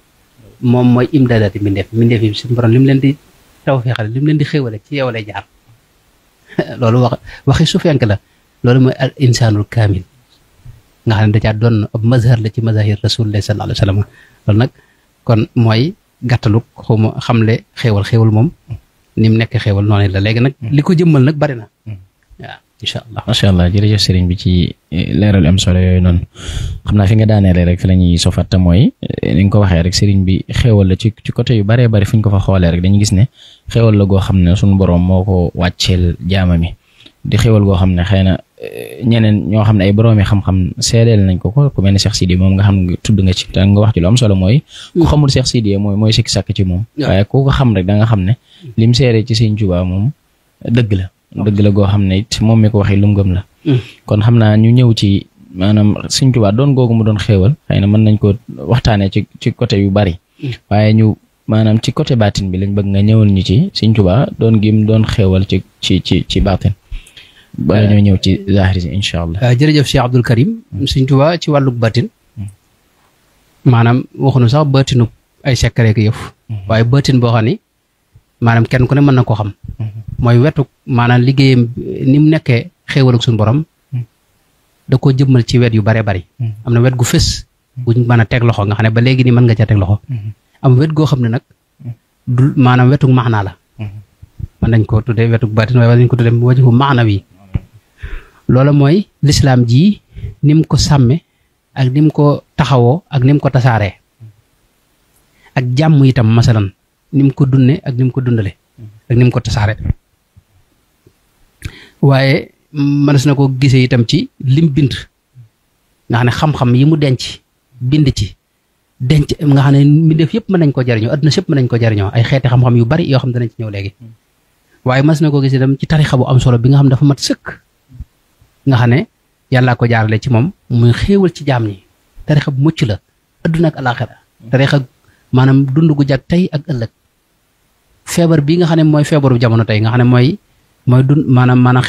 moom mooy imdaadaat yi mbindeef yi suñu borom li mu leen di tawfeexale li mu leen di xéwale ci yow lay jaar loolu waxi sufyank la loolu mooy al insaanul kaamil nga xam ne da caa doon ab mazhar la ci mazahir rasulullah sallallahu alayhi wa sallam loolu nag kon mooy gàttaluk xawma xamle xéwal moom ni mu nekk xéwal noonu la léegi nag li ko jëmmal nag bari na waaw incha allah macha allah jërëjëf sëriñ bi ci leeral am solo yooyu noonu xam naa fi nga daaneele rek fi la ñuy sofatta mooy ni nga ko waxee rek sëriñ bi xéwal la ci côté yu baree bari fu ñu ko fa xoolee rek dañu gis ne xéwal la goo xam ne suñu borom moo ko wàcceel jaama mi di xéwal goo xam ne xëy na ñeneen ñoo xam ne ay boroomi xam-xam seedeel nañ ko ku mel ne Cheikh Sidi moom nga xam ne tudd nga ci te nga wax ci lu am solo mooy ku xamul Cheikh Sidi mooy sikki sàkk ci moom waaye ku ko xam rek da nga xam ne lim seere ci Sëriñ Tuubaa moom dëgg la goo xam ne it moom mi ko waxee lu mu gëm la kon xam naa ñu ñëw ci maanaam Sëriñ Tuubaa doon googu mu doon xéewal xëy na mën nañ ko waxtaanee ci côté yu bari waaye ñu maanaam ci côté baatin bi lañ bëgg nga ñëwal ñu ci Sëriñ Tuubaa doon gim doon xéewal ci baatin bala ñoo ñëw ci zahiri si incha allah jërëjëf Cheikh Abdoul Karim Sëriñ Tuubaa ci wàlluk baatin maanaam waxuñu sax baatinu ay secret ak yëf waaye baatin boo xam ni maanaam kenn ku ne mën na koo xam mooy wetu maanaam liggéeyam ni mu nekkee xéewal ak suñu borom da koo jëmmal ci wet yu bare bari am na wet gu fës buñ mën a teg loxo nga xam ne ba léegi ni mën nga ca teg loxo am wet goo xam ne nag du maanaam wetuk maanaa la mën nañ ko tuddee wetuk baatin waaye nañ ko tuddee wajhu maana wi loola mooy lislaam ji ni mu ko sàmme ak ni mu ko taxawoo ak ni mu ko tasaaree ak jàmm itam masalan ni mu ko dunne ak ni mu ko dundale ak ni mu ko tasaare waaye mënees na ko gisee itam ci lim bind nga xam ne xam-xam yi mu denc bind ci denc nga xam ne mbindeef yëpp mën nañ ko jariñoo adduna si yëpp mën nañ ko jariñoo ay xeeti xam-xam yu bari yoo xam danañ ci ñëw léegi waaye mënees na ko gisee itam ci tarixa bu am solo bi nga xam dafa mat sëkk nga xam ne yàllaa ko jaarale ci moom muy xéewal ci jaam ñi tarixa bu mucc la adduna ak alaxira tarixa maanaam dund gu jag tey ak ëllëg feebar bii nga xam ne mooy feebaru jamono tey nga xam ne mooy dund maanaam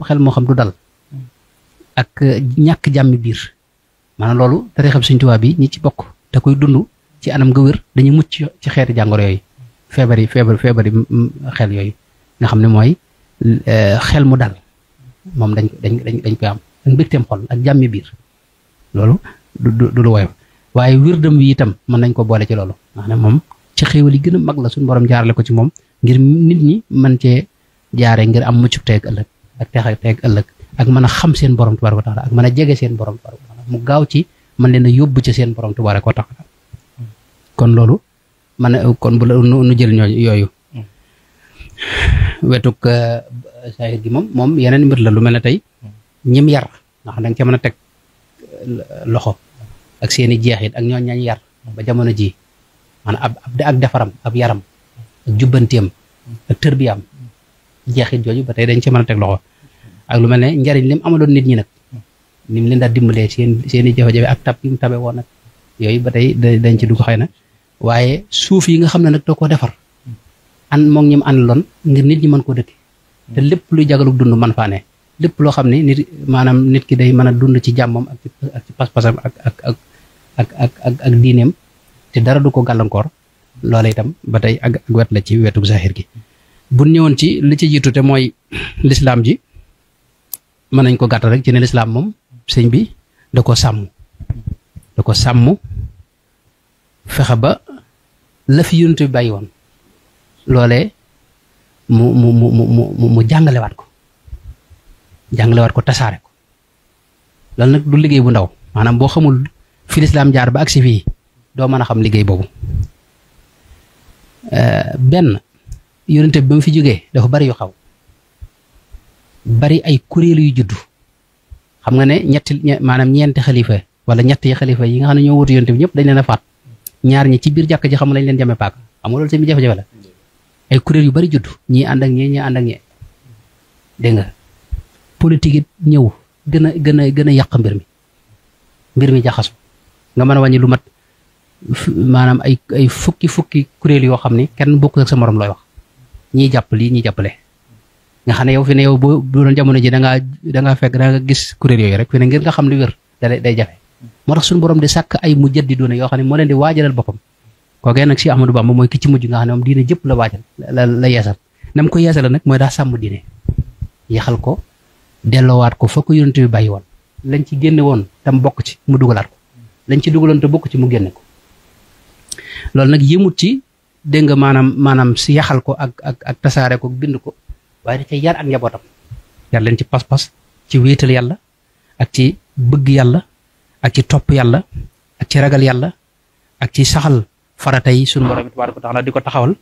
xel moo xam du dal ak ñàkk jàmmi biir maanaam loolu tarixa Sëriñ Tuubaa bi ñi ci bokk te koy dund ci anam nga wér dañuy mucc ci xeeti jàngoro yooyu feebari xel yooyu nga xam ne mooy xel mu dal moom dañ koy am ak mbégteem xol ak jàmmi biir loolu du lu woyof waaye wirdam wi itam mën nañ ko boole ci loolu nga xam ne moom ci xéewal yi gën a mag la suñu borom jaarale ko ci moom ngir nit ñi mën cee jaare ngir am muccub teeg ëllëg ak teex teeg ëllëg ak mën a xam seen borom tabaaraka wa taala ak mën a jege seen borom tabaaraka wa taala mu gaaw ci mën leen a yóbbu ci seen borom tabaaraka wa taala kon loolu kon bu la nu jël yooyu wetuk saahir gi moom yeneen mbir la lu mel ne tey ñim yar ndax da nga ca mën a teg loxo ak seeni jeexit ak ñooñ ñañ yar ba jamono ji maanaam ak defaram ab yaram ak jubbanteem ak tërbiyaam jeexit jooju ba tey dañ ca mën a teg loxo ak lu mel ne njariñ lim amaloon nit ñi nag ni mu leen daa dimbalee seeni jafe-jafe ak tab yi mu tabe woon nag yooyu ba tey dañ ci dugg xëy na waaye suuf yi nga xam ne nag da koo defar moom ñi mu àndaloon ngir nit ñi mën koo dëkk te lépp luy jagalug dund man faa ne lépp loo xam ne nit ki day mën a dund ci jàmmam ak ci pas-pasam ak diineem te dara du ko gàllankoor loola itam ba tey ak wet la ci wetu zahir gi bu ñëwoon ci li ci jiitu te mooy lislaam ji mën nañ ko gàttal rek ci ne lislaam moom sëñ bi da ko sàmm fexe ba la fi yonent bi bàyyi woon loolee mu jàngalewaat ko tasaare ko loolu nag du liggéey bu ndaw maanaam boo xamul fi lislaam jaar ba agsi fii doo mën a xam liggéey boobu benn yonent bi ba mu fi jógee dafa bari yu xaw bari ay kuréel yu juddu xam nga ne ñeenti xalifa wala ñetti xalifa yi nga xam ne ñoo wutu yonent bi ñëpp dañ leen a faat ñaar ñi ci biir jàkk ji xam lañ leen jamee paaka xam nga loolu seen bi jafe-jafe la ay kuréel yu bari juddu ñii ànd ak ñii ànd ak ñee dégg nga politique it ñëw gën a yàq mbir mi jaxasu nga mën a wàññi lu mat maanaam ay fukki kuréel yoo xam ne kenn bokk ak sa morom looy wax ñii jàpp lii ñii jàppale nga xam ne yow fi ne yow boo doon jamono ji da ngaa fekk da nga gis kuréel yooyu rek fi ne ngir nga xam li wér day jafe moo tax suñu borom di sàkk ay mujaddiduuna yoo xam ne moo leen di waajalal boppam kookee nag si Ahmadou Bamba mooy ki ci mujj nga xam ne moom diine jëpp la waajal la yeesal nam ko yeesal nag mooy daa sàmm diine yeexal ko delloowaat ko fa ko yonent bi bàyyi woon lañ ci génne woon tam bokk ci mu dugalaat ko lañ ci dugaloon te bokk ci mu génne ko loolu nag yëmut ci dégg nga maanaam si yaxal ko ak tasaare ko bind ko waaye da cay yar ak njabootam yar leen ci pas-pas ci wéetal yàlla ak ci bëgg yàlla ak ci topp yàlla ak ci ragal yàlla ak ci saxal farata yi sunu borom tabaaraka wa taala di ko taxawal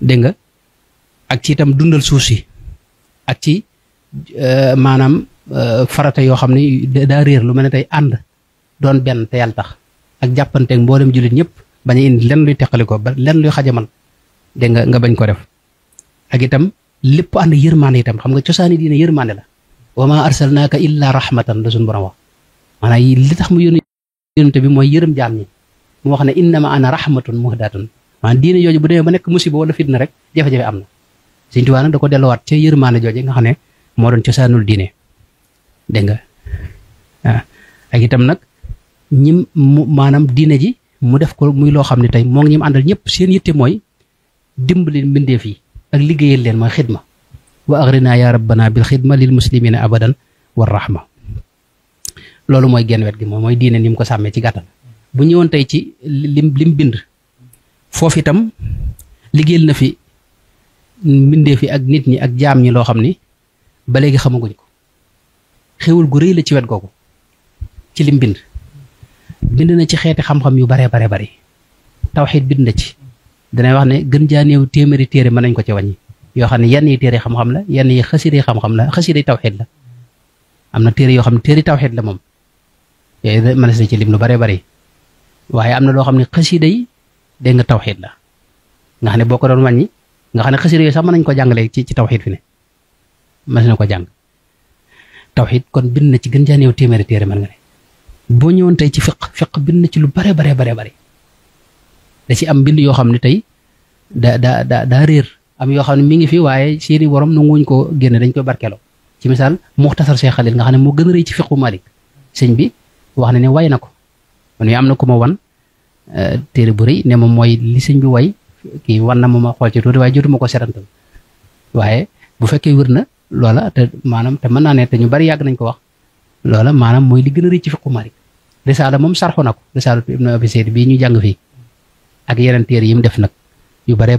dégg nga ak ci itam dundal suuf si ak ci farata yoo xam ne daa réer lu mel ne tey ànd doon benn te yàlla tax ak jàppanteeg mboolem jullit ñëpp bañ a indi lenn luy teqali ko ba lenn luy xajamal dégg nga bañ ko def ak itam lépp ànd yërmaande itam xam nga cosaani diine yërmaande la wa ma arsalnaaka illa rahmatan la suñu borom wax maanaam li tax mu yónente bi mooy yërëm jaam ñi mu wax ne innama ana rahmatun muhdatun maanaam diine jooju bu demee ba nekk musiba wala fitna rek jafe-jafe am na Sëñ Tuubaa nag da ko delluwaat ca yërmaande jooju nga xam ne moo doon cosaanul diine dégg nga waaw ak itam nag maanaam diine ji mu def ko muy loo xam ne tey moo ngi ñim àndal ñëpp seen yitte mooy dimbali mbindeef yi ak liggéeyal leen mooy xidma wa aghrina ya rabbana bil xidma lil muslimina abadan war rahma loolu mooy genn wet gi moom mooy diine ni mu ko sàmmee ci gàttal bu ñëwoon tey ci lim bind foofu itam liggéeyal na fi mbindee fi ak nit ñi ak jaam ñi loo xam ni ba léegi xamaguñ ko xéwal gu rëy la ci wet googu ci lim bind na ci xeeti xam-xam yu bare bari tawxiid bind na ci danay wax ne gën jaa néew téeméeri téere mën nañ ko ci wàññi yoo xam ne yenn yi téere xam-xam la yenn yi xasida xam-xam la xasida tawxiid la am na téere yoo xam ne téere tawxiid la moom yooyu mën na ci lim lu bare bari waaye am na loo xam ne xasida yi dégg nga tawxiid la nga xam ne boo ko doon wàññi nga xam ne xasida yooyu sax mën nañ ko jàngale ci tawxiid fi ne mën na ko jàng tawxiid kon bind na ci gën jaa néew téeméeri téere mën nga ne boo ñëwoon tey ci fiq bind na ci lu bare bari da ci am bind yoo xam ne tey daa réer am yoo xam ne mi ngi fi waaye seeni borom nanguwuñ ko génne dañ koy barkeeloo ci misaal muxtasar Cheikh Khalil nga xam ne moo gën a rëy ci fiqu Malik sëñ bi wax na ne way na ko man am na ku ma wan téere bu rëy ne moom mooy li sëñ bi way kii wan na ma xool ci tuuti waaye jotuma ko setantal waaye bu fekkee wér na loola te maanaam te mën naa ne te ñu bari yàgg nañ ko wax loola maanaam mooy li gën a rëy ci fiqu Malik risaala moom sarxu na ko risaala ibnu abi sayd bii ñu jàng fii ak yeneen téere yi mu def nag yu bare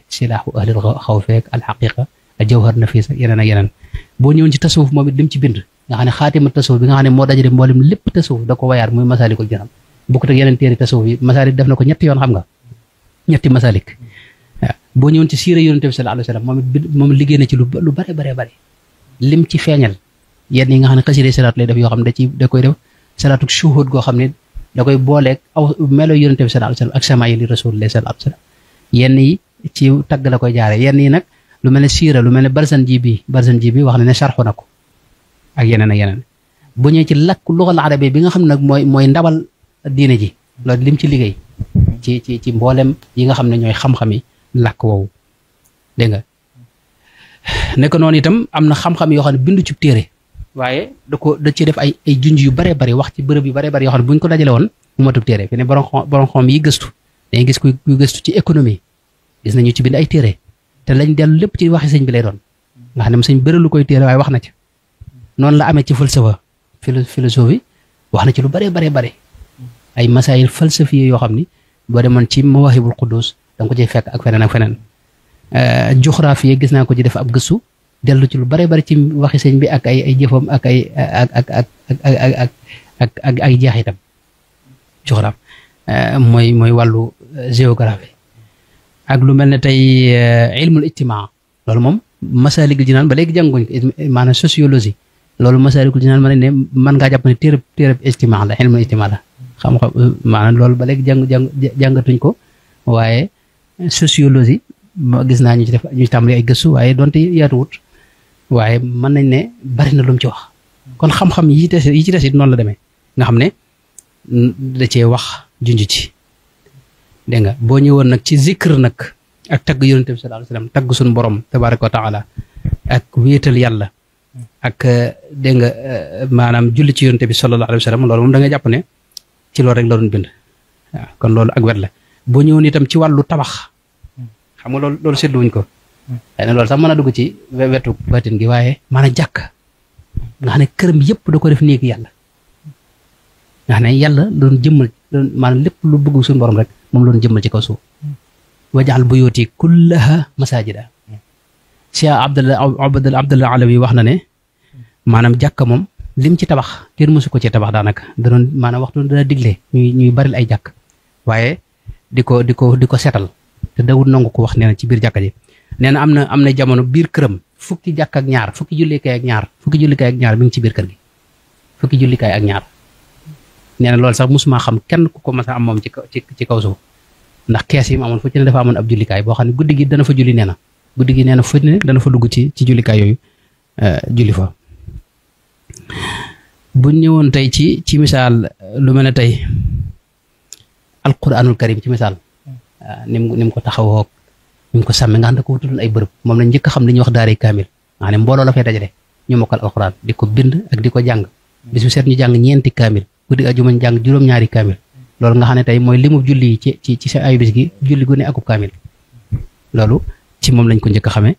silaahu ahlil xawfeek alxaqiqa jawhar nafisa yeneen ak yeneen boo ñëwoon ci tasawuf moom it lim ci bind nga xam ne xaatima tasawuf bi nga xam ne moo dajale mboolem lépp tasawuf da ko wayaar muy masaalikul jinaan bokkut ak yeneen téere tasawuf yi masaalik def na ko ñetti yoon xam nga ñetti masaalik waaw boo ñëwoon ci siira yonent bi sallallahu alayhi wasallam moom liggéey na ci lu bare lim ci feeñal yenn yi nga xam ne xasida salaatu lay def yoo xam ne da koy def salaatu shuhud goo xam ne da koy booleeg aw melo yonent bi sallallahu alayhi wasallam ak samaayili rasulillah sallallahu alayhi wasallam yenn yi ci tagg la koy jaare yenn yi nag lu mel ne siira lu mel ne Barzanji bi wax na ne sarxu na ko ak yeneen bu ñëwee ci lakk luxal arabe bi nga xam ne nag mooy ndawal diine ji loolu lim ci liggéey ci mboolem yi nga xam ne ñooy xam-xami làkk woowu dégg nga nekk noonu itam am na xam-xam yoo xam ne bindu ci téere waaye da ci def ay junj yu bare wax ci bërëb yu bare yoo xam ne bu ñu ko dajale woon mu matub téere fi ne borom xam yi gëstu dañuy gis kuy gëstu ci économie gis nañu ci bind ay téere te lañ dellu lépp ci waxi sëñ bi lay doon nga xam ne sëñ bëralu koy téere waaye wax na ci noonu la amee ci falsafa philosophie wax na ci lu bare ay masaayil falsafiye yoo xam ni boo demoon ci Mawaahibul Quddus da nga ko ciy fekk ak feneen géographie gis naa ko ci def ab gëstu dellu ci lu bare ci waxi sëñ bi ak ay jëfam ak ay jeexitam géographie mooy wàllu géographie ak lu mel ne tey ilmul ijtimaa loolu moom Masaalikul Jinaan ba léegi jànguñ ko maanaam sociologie loolu Masaalikul Jinaan ma ne mën ngaa jàpp ne téereb ijtimaa la ilmul ijtimaa la xam-xam maanaam loolu ba léegi jàngatuñ ko waaye sociologie gis naa ñu ci def ñu tàmbali ay gëstu waaye donte yaatuwut waaye mën nañ ne bari na lu mu ci wax kon xam-xam yi ci des it noonu la demee nga xam ne da cee wax junj ci dégg nga boo ñëwoon nag ci zikr nag ak tagg yonent bi sallallahu alayhi wasallam tagg suñu borom tabaraka wa taala ak wéetal yàlla ak dégg nga maanaam julli ci yonent bi sallallahu alayhi wasallam loolu moom da nga jàpp ne ci loolu rek la doon bind waaw kon loolu ak wet la boo ñëwoon itam ci wàllu tabax xam nga loolu seetluwuñ ko xëy na loolu sax mën a dugg ci wetu batin gi waaye maanaam jàkk nga xam ne këram yëpp da ko def néeg yàlla nga xam ne yàlla doon jëmmal maanaam lépp lu bëgg suñu borom rek moom loon jëmmal ci kaw suuf wajaal buyuti kullaha masajida Cheikh Abdallah Alawi wax na ne maanaam jàkka moom lim ci tabax kenn mësu ko ci tabax daanaka da doon maanaam waxtu dana digle ñuy baril ay jàkk waaye di ko setal te dawul nangu ko wax nee na ci biir jàkka ji nee na am na jamono biir këram fukki jàkk ak ñaar fukki jullikaay ak ñaar mi ngi ci biir kër gi fukki jullikaay ak ñaar nee na loolu sax mosuma xam kenn ku ko mas a am moom ci kaw suuf ndax kees yi mu amoon fu ci ne dafa amoon ab jullikaay boo xam ne guddi gi dana fa julli nee na guddi gi nee na fu ne dana fa dugg ci jullikaay yooyu julli fa bu ñëwoon tey ci misaal lu mel ne tey alquranul karim ci misaal ni mu ko taxawoo ni mu ko sàmme nga xam ne ko wutul ay bërëb moom lañ njëkk a xam li ñuy wax daaray kaamil nga xam ne mbooloo la fay dajale ñu mokkal alquran di ko bind ak di ko jàng bis bu seet ñu jàng ñeenti kaamil guddi ajuma ñu jàng juróom-ñaari kaamil loolu nga xam ne tey mooy limu julli yi ci sa ayu bis gi julli gu ne akub kaamil loolu ci moom lañ ko njëkk a xamee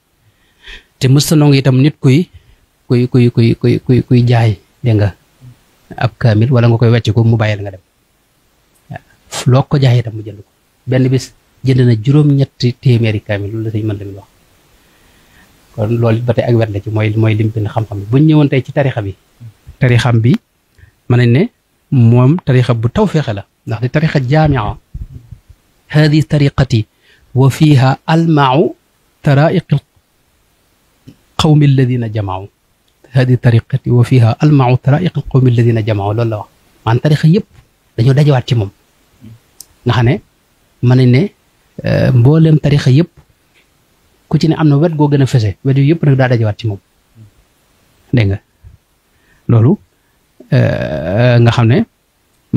te mësta nongu itam nit kuy jaay dégg nga ab kaamil wala nga koy wecc ko mu bàyyil nga dem loo ko jaayee itam mu jënd ko benn bis jënd na juróom-ñetti téeméeri kaamil loolu la sëñ mën tamit wax kon loolu ba tey ak wet la ci mooy lim bind xam-xam bi buñ ñëwoon tey ci tarixam bi mën nañ ne moom tarixa bu tawféexe la ndax di tarixa jaamia hadi tariqati wa fiha almau taraiq qawmi alladina jamaau hadi tariqati wa fiha almau taraiq qawmi alladina jamaau loolu la wax maanaam tarixa yëpp dañoo dajawaat ci moom nga xam ne mën nañ ne mbooleem tarixa yëpp ku ci ne am na wet goo gën a fese wet yu yëpp nag daa dajawaat ci moom dégg nga loolu nga xam ne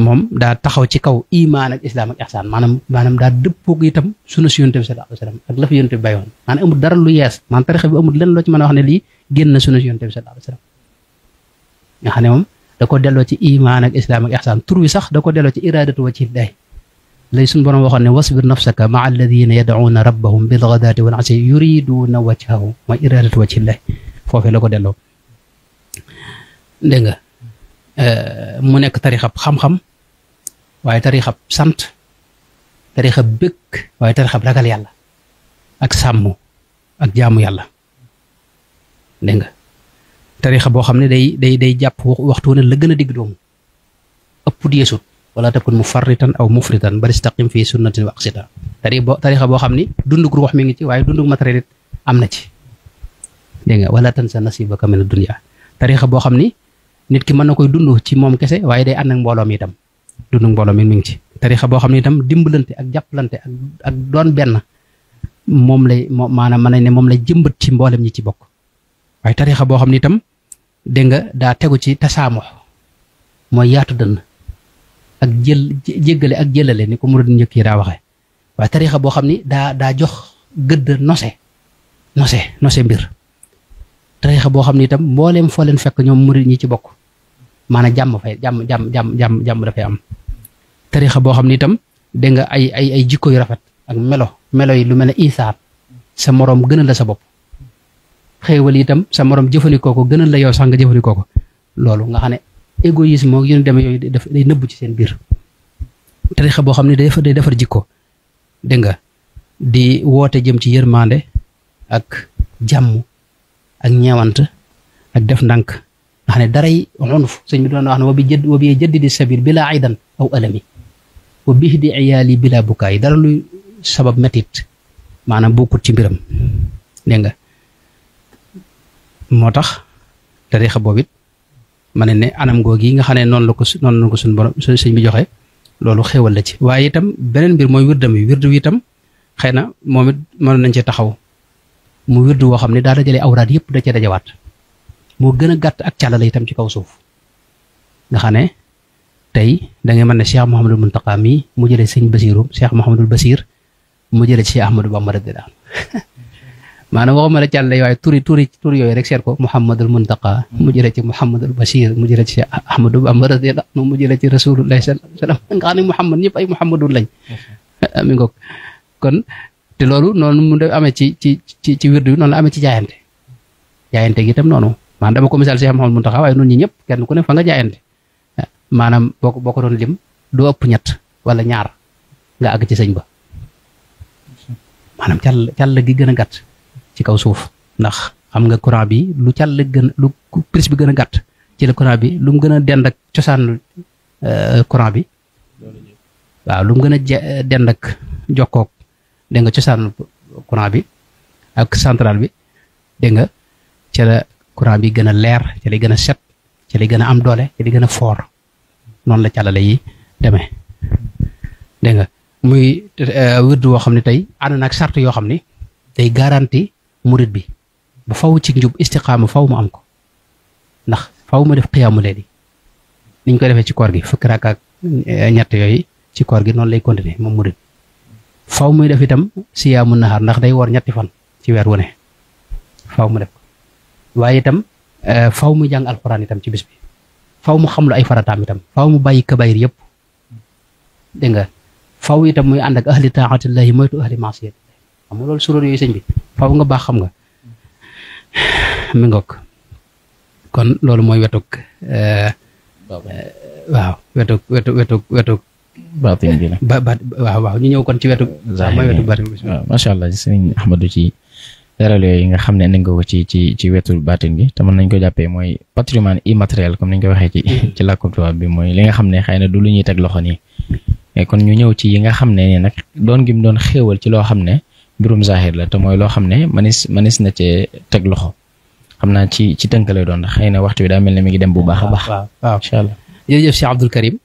moom daa taxaw ci kaw imaan ak islaam ak ihsaan maanaam daa dëppoo itam sunna si yonent bi sallallahu alayhi wa sallam ak la fi yonent bi bàyyoon maanaam amul dara lu yees maanaam tarixa bi amul lenn loo ci mën a wax ne lii génn na sunna si yonent bi sallallahu alayhi wa sallam nga xam ne moom da ko delloo ci imaan ak islaam ak ihsaan tur wi sax da ko delloo ci iradatu wajhillahi lay suñu borom waxoon ne wasbir nafsaka maa alladina yad'uuna rabbahum bil ghadaati wal ashi yuriduuna wajhahu mooy iradatu wajhillahi foofee la ko delloo dégg nga mu nekk tarixab xam-xam waaye tarixab sant tarixab bëgg waaye tarixab ragal yàlla ak sàmm ak jaamu yàlla dégg nga tarixa boo xam ne day jàpp waxtu ne la gën a digg doomu ëpp yeesut wala takun mufarritan aw mufritan bal istaqim fii sunnatin wa aqsita tarixa boo xam ni dundug ruux mi ngi ci waaye dundug matériel it am na ci dégg nga wala tansa nasibaka mina dunya tarixa boo xam ni nit ki mën na koy dund ci moom kese waaye day ànd ak mbooloo mi itam dund mbooloo mi ngi ci tarixa boo xam ne itam dimbalante ak jàppalante ak doon benn moom lay maanaam mën nañ ne moom lay jëmbat ci mboolem ñi ci bokk waaye tarixa boo xam ne itam dégg nga daa tegu ci tasaamox mooy yaatu dënn ak jéggale ak jëlale ni ko murid njëkk yi daa waxee waaye tarixa boo xam ni daa jox gëdd nose mbir tarixa boo xam ne itam mbooleem foo leen fekk ñoom murid ñi ci bokk maanaam jàmm dafay am tarixa boo xam ne itam dégg nga ay jikko yu rafet ak melo yi lu mel ne isaar sa moroom gënal la sa bopp xéewal itam sa moroom jëfandikoo ko gënal la yow sax nga jëfandikoo ko loolu nga xam ne égoïsme moo yu demee yooyu day nëbbu ci seen biir tarixa boo xam ne day defar jikko dégg nga di woote jëm ci yërmande ak jàmm ak ñeewant ak def ndànk nga xam ne daray unuf sëñ bi doon wax ne wa bi jaddidi sabil bila aydan aw alami wa bihdi iyaali bila bukaay dara luy sabab metit maanaam bokkut ci mbiram dégg nga moo tax tarixa boobu it ma ne anam googu yi nga xam ne noonu la ko suñu borom sëñ bi joxe loolu xéewal la ci waaye itam beneen mbir mooy wirdam yi wirdu wi itam xëy na moom it mënoon nañ ci taxaw mu wirdu woo xam ne daa dajale awraad yëpp da cee dajawaat moo gën a gàtt ak càllala itam ci kaw suuf nga xam ne tey da ngay mën ne Cheikh Mouhamadul Muntaqa mii mu jëlee sëñ Basiru Cheikh Mouhamadul Basir mu jëlee ci Cheikh Ahmadou Bamba radiyallahu anhu maanaam waxuma la càllale waaye tur yooyu rek seet ko Mouhamadul Muntaqa mu jëlee ci Mouhamadul Basir mu jëlee ci Cheikh Ahmadou Bamba radiyallahu anhu mu jëlee ci Rasulullahi sallallahu alayhi wa sallam nga xam ne Mouhamad ñëpp ay Mouhamadul lañ mi ngoog kon te loolu noonu mu def amee ci wirdu bi noonu la amee ci jaayante gi itam noonu maanaam dama ko misaal Cheikh Mouhamadul Muntaqa waaye noonu ñi ñëpp kenn ku ne fa nga jaayante maanaam boo ko doon lim doo ëpp ñett wala ñaar nga àgg ci sëñ ba maanaam càll gi gën a gàtt ci kaw suuf ndax xam nga courant bi lu prise bi gën a gàtt ci la courant bi lu mu gën a dend ak cosaanu courant bi waaw lu mu gën a dend ak jokkoog dégg nga cosaanu courant bi ak centrale bi dégg nga ca la courant bi gën a leer ca lay gën a set ca lay gën a am doole ca lay gën a foor noonu la càllale yi demee dégg nga muy wirdu woo xam ne tey ànd na ak sart yoo xam ni day garanti murit bi ba faw ci njub istiqaama faw mu am ko ndax faw mu def xiyaamu leedi niñ ko defee ci koor gi fukki rakk ak ñett yooyu ci koor gi noonu lay continuer moom murit faw muy def itam siyaamu nahaar ndax day woor ñetti fan ci weer wu ne faw mu def ko waaye itam faw muy jàng alxuraan itam ci bis bi faw mu xam lu ay farataam itam faw mu bàyyi kabayir yëpp dégg nga faw itam muy ànd ak ahli taatillahi moytu ahli maasiyati xam nga loolu suróor yooyu sëñ bi faw nga baax xam nga mi ngoog kon loolu mooy wetuk waaw wetuk baatin bi la waaw ñu ñëw kon ci wetu mooy wetu baatin bi. waaw macha allah sëñ Ahmadou ci leeral yooyu nga xam ne indi nga ko ci wetu baatin bi te mën nañ ko jàppee mooy patrimoine immatériel comme nañ ko waxee ci làkku tubaab bi mooy li nga xam ne xëy na du lu ñuy teg loxo nii mais kon ñu ñëw ci yi nga xam ne nag doon gi mu doon xéewal ci loo xam ne mbirum zahir la te mooy loo xam ne manis na cee teg loxo xam naa ci tënk lay doon xëy na waxtu bi daa mel ne mi ngi dem bu baax a baax. waaw incha allah jërëjëf Cheikh Abdoul Karim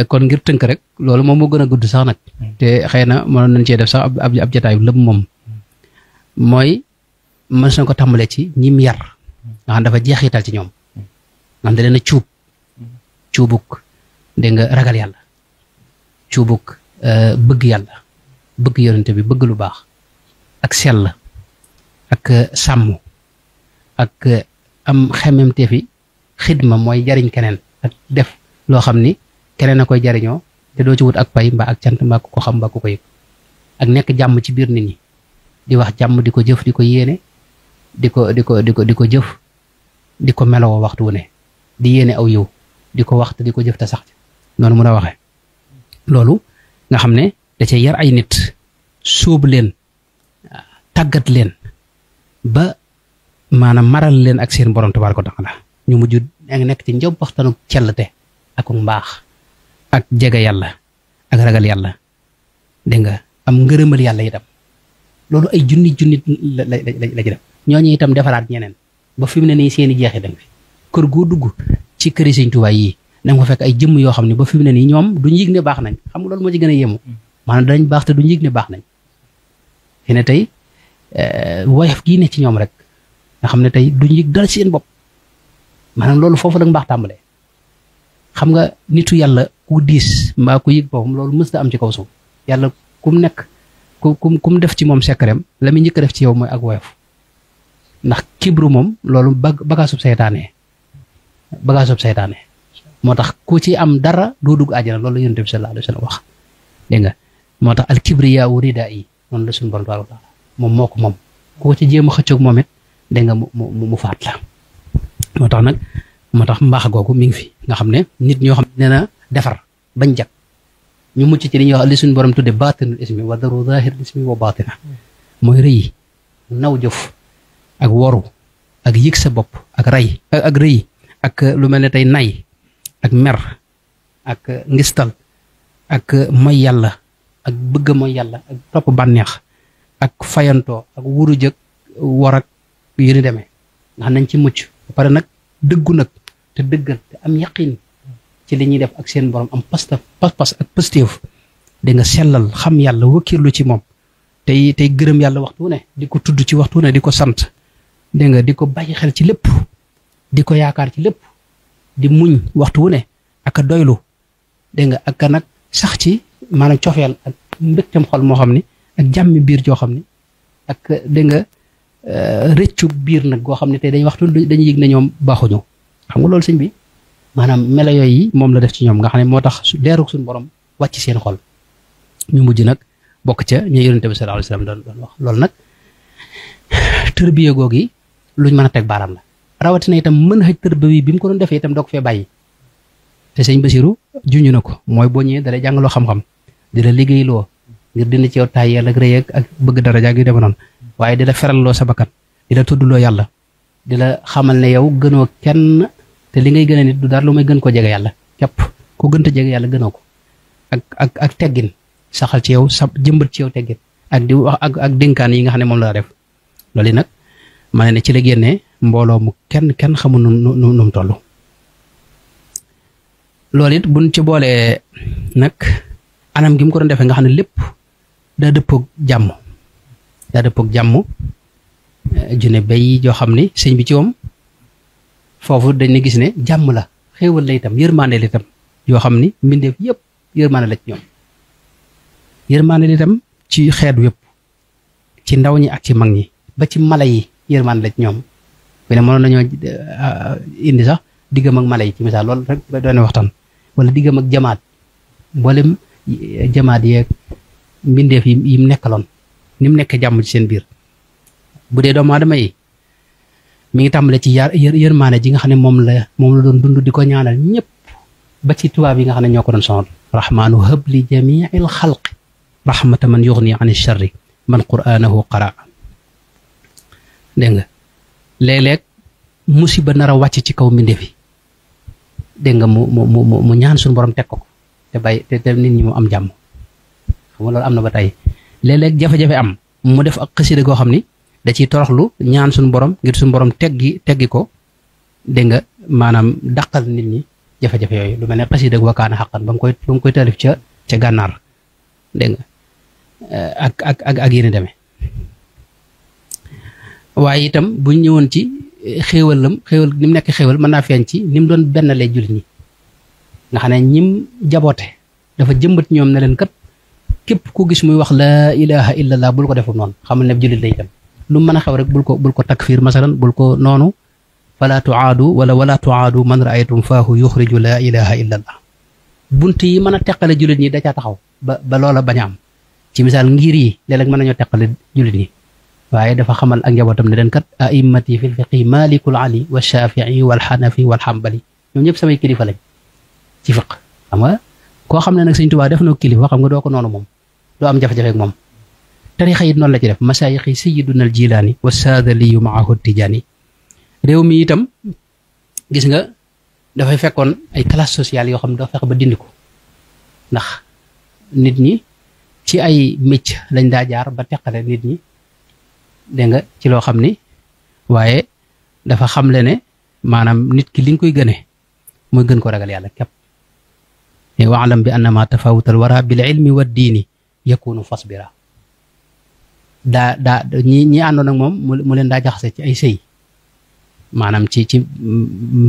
kon ngir tënk rek loolu moom moo gën a gudd sax nag te xëy na mënoon nañ cee def sax ab jataayu lépp moom mooy mën na ko tàmbalee ci ñim yar nga xam dafa jeexital ci ñoom nga xam da leen a cuubuk dégg nga ragal yàlla cuubuk bëgg yàlla bëgg yonente bi bëgg lu baax ak sell ak sàmm ak am xemmemte fi xidma mooy jariñ keneen ak def loo xam ni keneen a koy jariñoo te doo ci wut ak pay mbaa ak cant mbaa ku ko xam mbaa ku ko yëg ak nekk jàmm ci biir nit ñi di wax jàmm di ko jëf di ko yéene di ko jëf di ko meloo waxtu wu ne di yéene aw yiw di ko wax te di ko jëf te sax noonu mun a waxee loolu nga xam ne da cee yar ay nit sóobu leen tàggat leen ba maanaam maral leen ak seen borom tabaaraka wa taala ñu mujj nekk ci njaw waxtaanu cellte ak mbaax ak jege yàlla ak ragal yàlla dégg nga am ngërëmal yàlla itam loolu ay junni la ci def ñooñu itam defaraat ñeneen ba fi mu ne nii seeni jeexi dañ fi kër goo dugg ci këri Sëñ Tuubaa yii da nga ko fekk ay jëmm yoo xam ne ba fi mu ne nii ñoom duñ yëg ne baax nañ xam nga loolu moo ci gën a yéemu maanaam dañ baax te duñ yëg ne baax nañ fi ne tey woyof gii ne ci ñoom rek nga xam ne tey duñ yëg dara ci seen bopp maanaam loolu foofu la mbaax tàmbalee xam nga nitu yàlla ku diis mbaa ku yëg boppam loolu mës da am ci kaw suuf yàlla kum nekk kum def ci moom sekkareem la muy njëkk a def ci yow mooy ak woyof ndax kibru moom loolu bagaasub seytaane moo tax ku ci am dara doo dugg àjjana loolu la Yonent bi sallallahu alayhi wa sallam wax dégg nga moo tax al kibriyaa ridaa yi noonu la suñu borom tabaaraka wa taala moom moo ko moom ku ci jéem a xëccoog moom it dégg nga mu faat la moo tax mbaax googu mi ngi fi nga xam ne nit ñoo xam ne na defar bañ jag ñu mucc ci li ñuy wax li suñu borom tudde baatinul ismi wa daru zaahirul ismi wa baatina mooy rëy naw jëf ak woru ak yëg sa bopp ak rëy ak lu mel ne tey nay ak mer ak ngistal ak moy yàlla ak bëgg mooy yàlla ak topp bànneex ak fayantoo ak wuru jëg war ak yu ni demee ndax nañ ci mucc ba pare nag dëggu nag te dëggal te am yaqin ci li ñuy def ak seen borom am pas-pas ak pëstéef da nga sellal xam yàlla wëkkirlu ci moom tey gërëm yàlla waxtu wu ne di ko tudd ci waxtu wu ne di ko sant dégg nga di ko bàyyi xel ci lépp di ko yaakaar ci lépp di muñ waxtu wu ne ak a doylu dégg nga ak nag sax ci maanaam cofeel ak mbégtam xol moo xam ni ak jàmmi biir joo xam ni ak dégg nga rëccu biir nag goo xam ne tey dañuy waxtu dañuy yëg ne ñoom baaxuñu xam nga loolu sëñ bi maanaam melo yooyu moom la def ci ñoom nga xam ne moo tax leerug suñu borom wàcc seen xol ñu mujj nag bokk ca ñu Yonent bi sallallahu alayhi wasallam doon wax loolu nag tërbiya googu yi luñ mën a teg baaraam la rawatina itam mën xëj tërbiya bi mu ko doon defee itam doo ko fee bàyyi te sëñ Basiru junj na ko mooy boo ñëwee dalay jàngaloo xam-xam di la liggéeyloo ngir dina ci yow tayyeel ak rëy ak bëgg daraja yu demee noonu waaye di la feralloo sa bakkan di la tuddloo yàlla di la xamal ne yow gënoo kenn te li ngay gën a nit du dara lu may gën ko jege yàlla képp ku gënta jege yàlla gënoo ko ak teggin saxal ci yow sa jëmbat ci yow teggin ak di wax ak dénkaan yi nga xam ne moom la def loolu nag ma ne ci la génnee mbooloo mu kenn xamul nu mu toll. loolu it buñ ci boolee nag anam gi mu ko doon defee nga xam ne lépp daa dëppoog jàmm june bay joo xam ni sëñ bi ci moom foofu dañ ne gis ne jàmm la xéewal la itam yërmaande la itam yoo xam ni mbindeef yëpp yërmaande la ci ñoom yërmaande la itam ci xeet yëpp ci ndaw ñi ak ci mag ñi ba ci mala yi yërmaande la ci ñoom bi ne mënoon nañoo indi sax diggam ak mala yi ci misaal loolu rek ba doone waxtaan wala diggam ak jamaat mboolem jamaat yeeg mbindeef yi mu nekkaloon ni mu nekk jàmm ci seen biir bu dee doomu aadama yi mi ngi tàmbale ci yërmaane ji nga xam ne moom la doon dund di ko ñaanal ñëpp ba ci tubaab yi nga xam ne ñoo ko doon sonal rahmaanu hab li jamiil xalqi rahmata man yuxni an charri man qur'aanahu qara dégg nga léeg-léeg musiba nar a wàcc ci kaw mbindeef yi dégg nga mu ñaan suñu borom teg ko te bàyyi te nit ñi mu am jàmm xam nga loolu am na ba tey léeg-léeg jafe-jafe am mu def ak xasida goo xam ni da ciy toroxlu ñaan suñu borom ngir suñu borom teggi ko dégg nga maanaam dàqal nit ñi jafe-jafe yooyu lu mel ne xasida wakaana xaqan ba mu koy taalif ca gànnaar dégg nga ak yéen demee waaye itam buñ ñëwoon ci xéewal ni mu nekk xéewal mën naa feeñ ci ni mu doon bennalee jullit ñi nga xam ne ñim jaboote dafa jëmbat ñoom ne leen kat képp ku gis muy wax laa ilaha illallah bul ko defum noonu xamal ne jullit la itam lu mën a xew rek bul ko takfir masalan bul ko noonu wala tuaadu man raaytum faahu yuxriju laa ilaha illallah bunt yi mën a teqale jullit ñi da caa taxaw ba loola bañ a am ci misaal ngir yi léeg-léeg mën nañoo teqale jullit ñi waaye dafa xamal ak njabootam ne leen kat a'immati fil fiqhi malikul ali wa shafii wal xanafi wal xambali ñoom ñëpp samay kilifa lañ ci fiq xam nga koo xam ne nag Sëñ Tuubaa def na kilifa xam nga doo ko noonu moom doo am jafe-jafe ak moom tarixa yi noonu la ci def masaayixi sayyiduna al jilaani wa saadaliyu maahu tijaani réew mi itam gis nga dafay fekkoon ay classe sociale yoo xam ne dafa fexe ba dindi ko ndax nit ñi ci ay mécc lañ daa jaar ba teqale nit ñi dégg nga ci loo xam ni waaye dafa xamle ne maanaam nit ki li nga koy gëne mooy gën ko ragal yàlla képp waalam bi annama tafawutal wara bil ilmi wa diini yakunu fasbira ñi àndoon ak moom mu leen daa jaxase ci ay sëy maanaam ci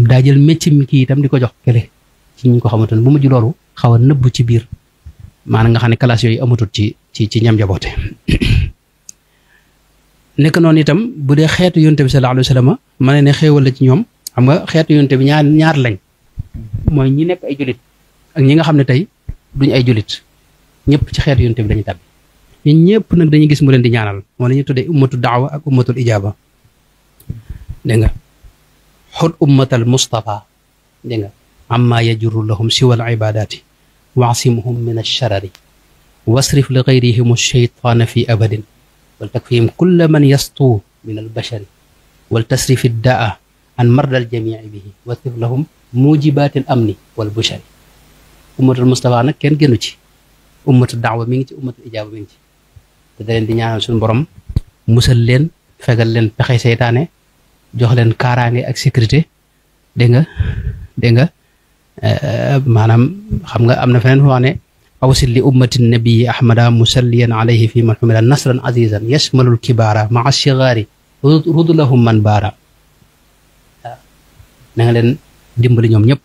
daa jël mécc mi kii itam di ko jox kële ci ñu ko xamatoon bu mujj loolu xaw a nëbb ci biir maanaam nga xam ne classe yooyu amatul ci ñam jaboote nekk noonu itam bu dee xeetu yonte bi sallallahu alayhi wa sallam ma ne xéewal la ci ñoom xam nga xeetu yonte bi ñaar lañ mooy ñi nekk ay julit ak ñi nga xam ne tey duñ ay julit ñëpp ci xeetu yonte bi dañuy tàbbi ñun ñëpp nag dañuy gis mu leen di ñaanal moo la ñuy tuddee ummatu daawa ak ummatul ijaaba dégg nga xut ummatal mustafa dégg nga amma yajuru lahum siwal ibadati waasimhum min alsharari wasrif li gayrihim alcheytaana fi abadin wal takfihim kulla man yastu min albashari wal tasrif iddaa an mardal jamii bihi wasrif lahum mujibaati al amni wal bushari ummatul mustafa nag kenn génnu ci ummatu daawa mi ngi ci ummatul ijaaba mi ngi ci te da leen di ñaanal suñu borom musal leen fegal leen pexe seytaane jox leen kaaraange ak sécurité dégg nga maanaam xam nga am na feneen foo xam ne awsil li ummati nabii ahmada musalliyan alayhi fi man xumila nasran azizan yashmalul kibaara maa shigaari rudulahum man baara waaw na nga leen dimbali ñoom ñëpp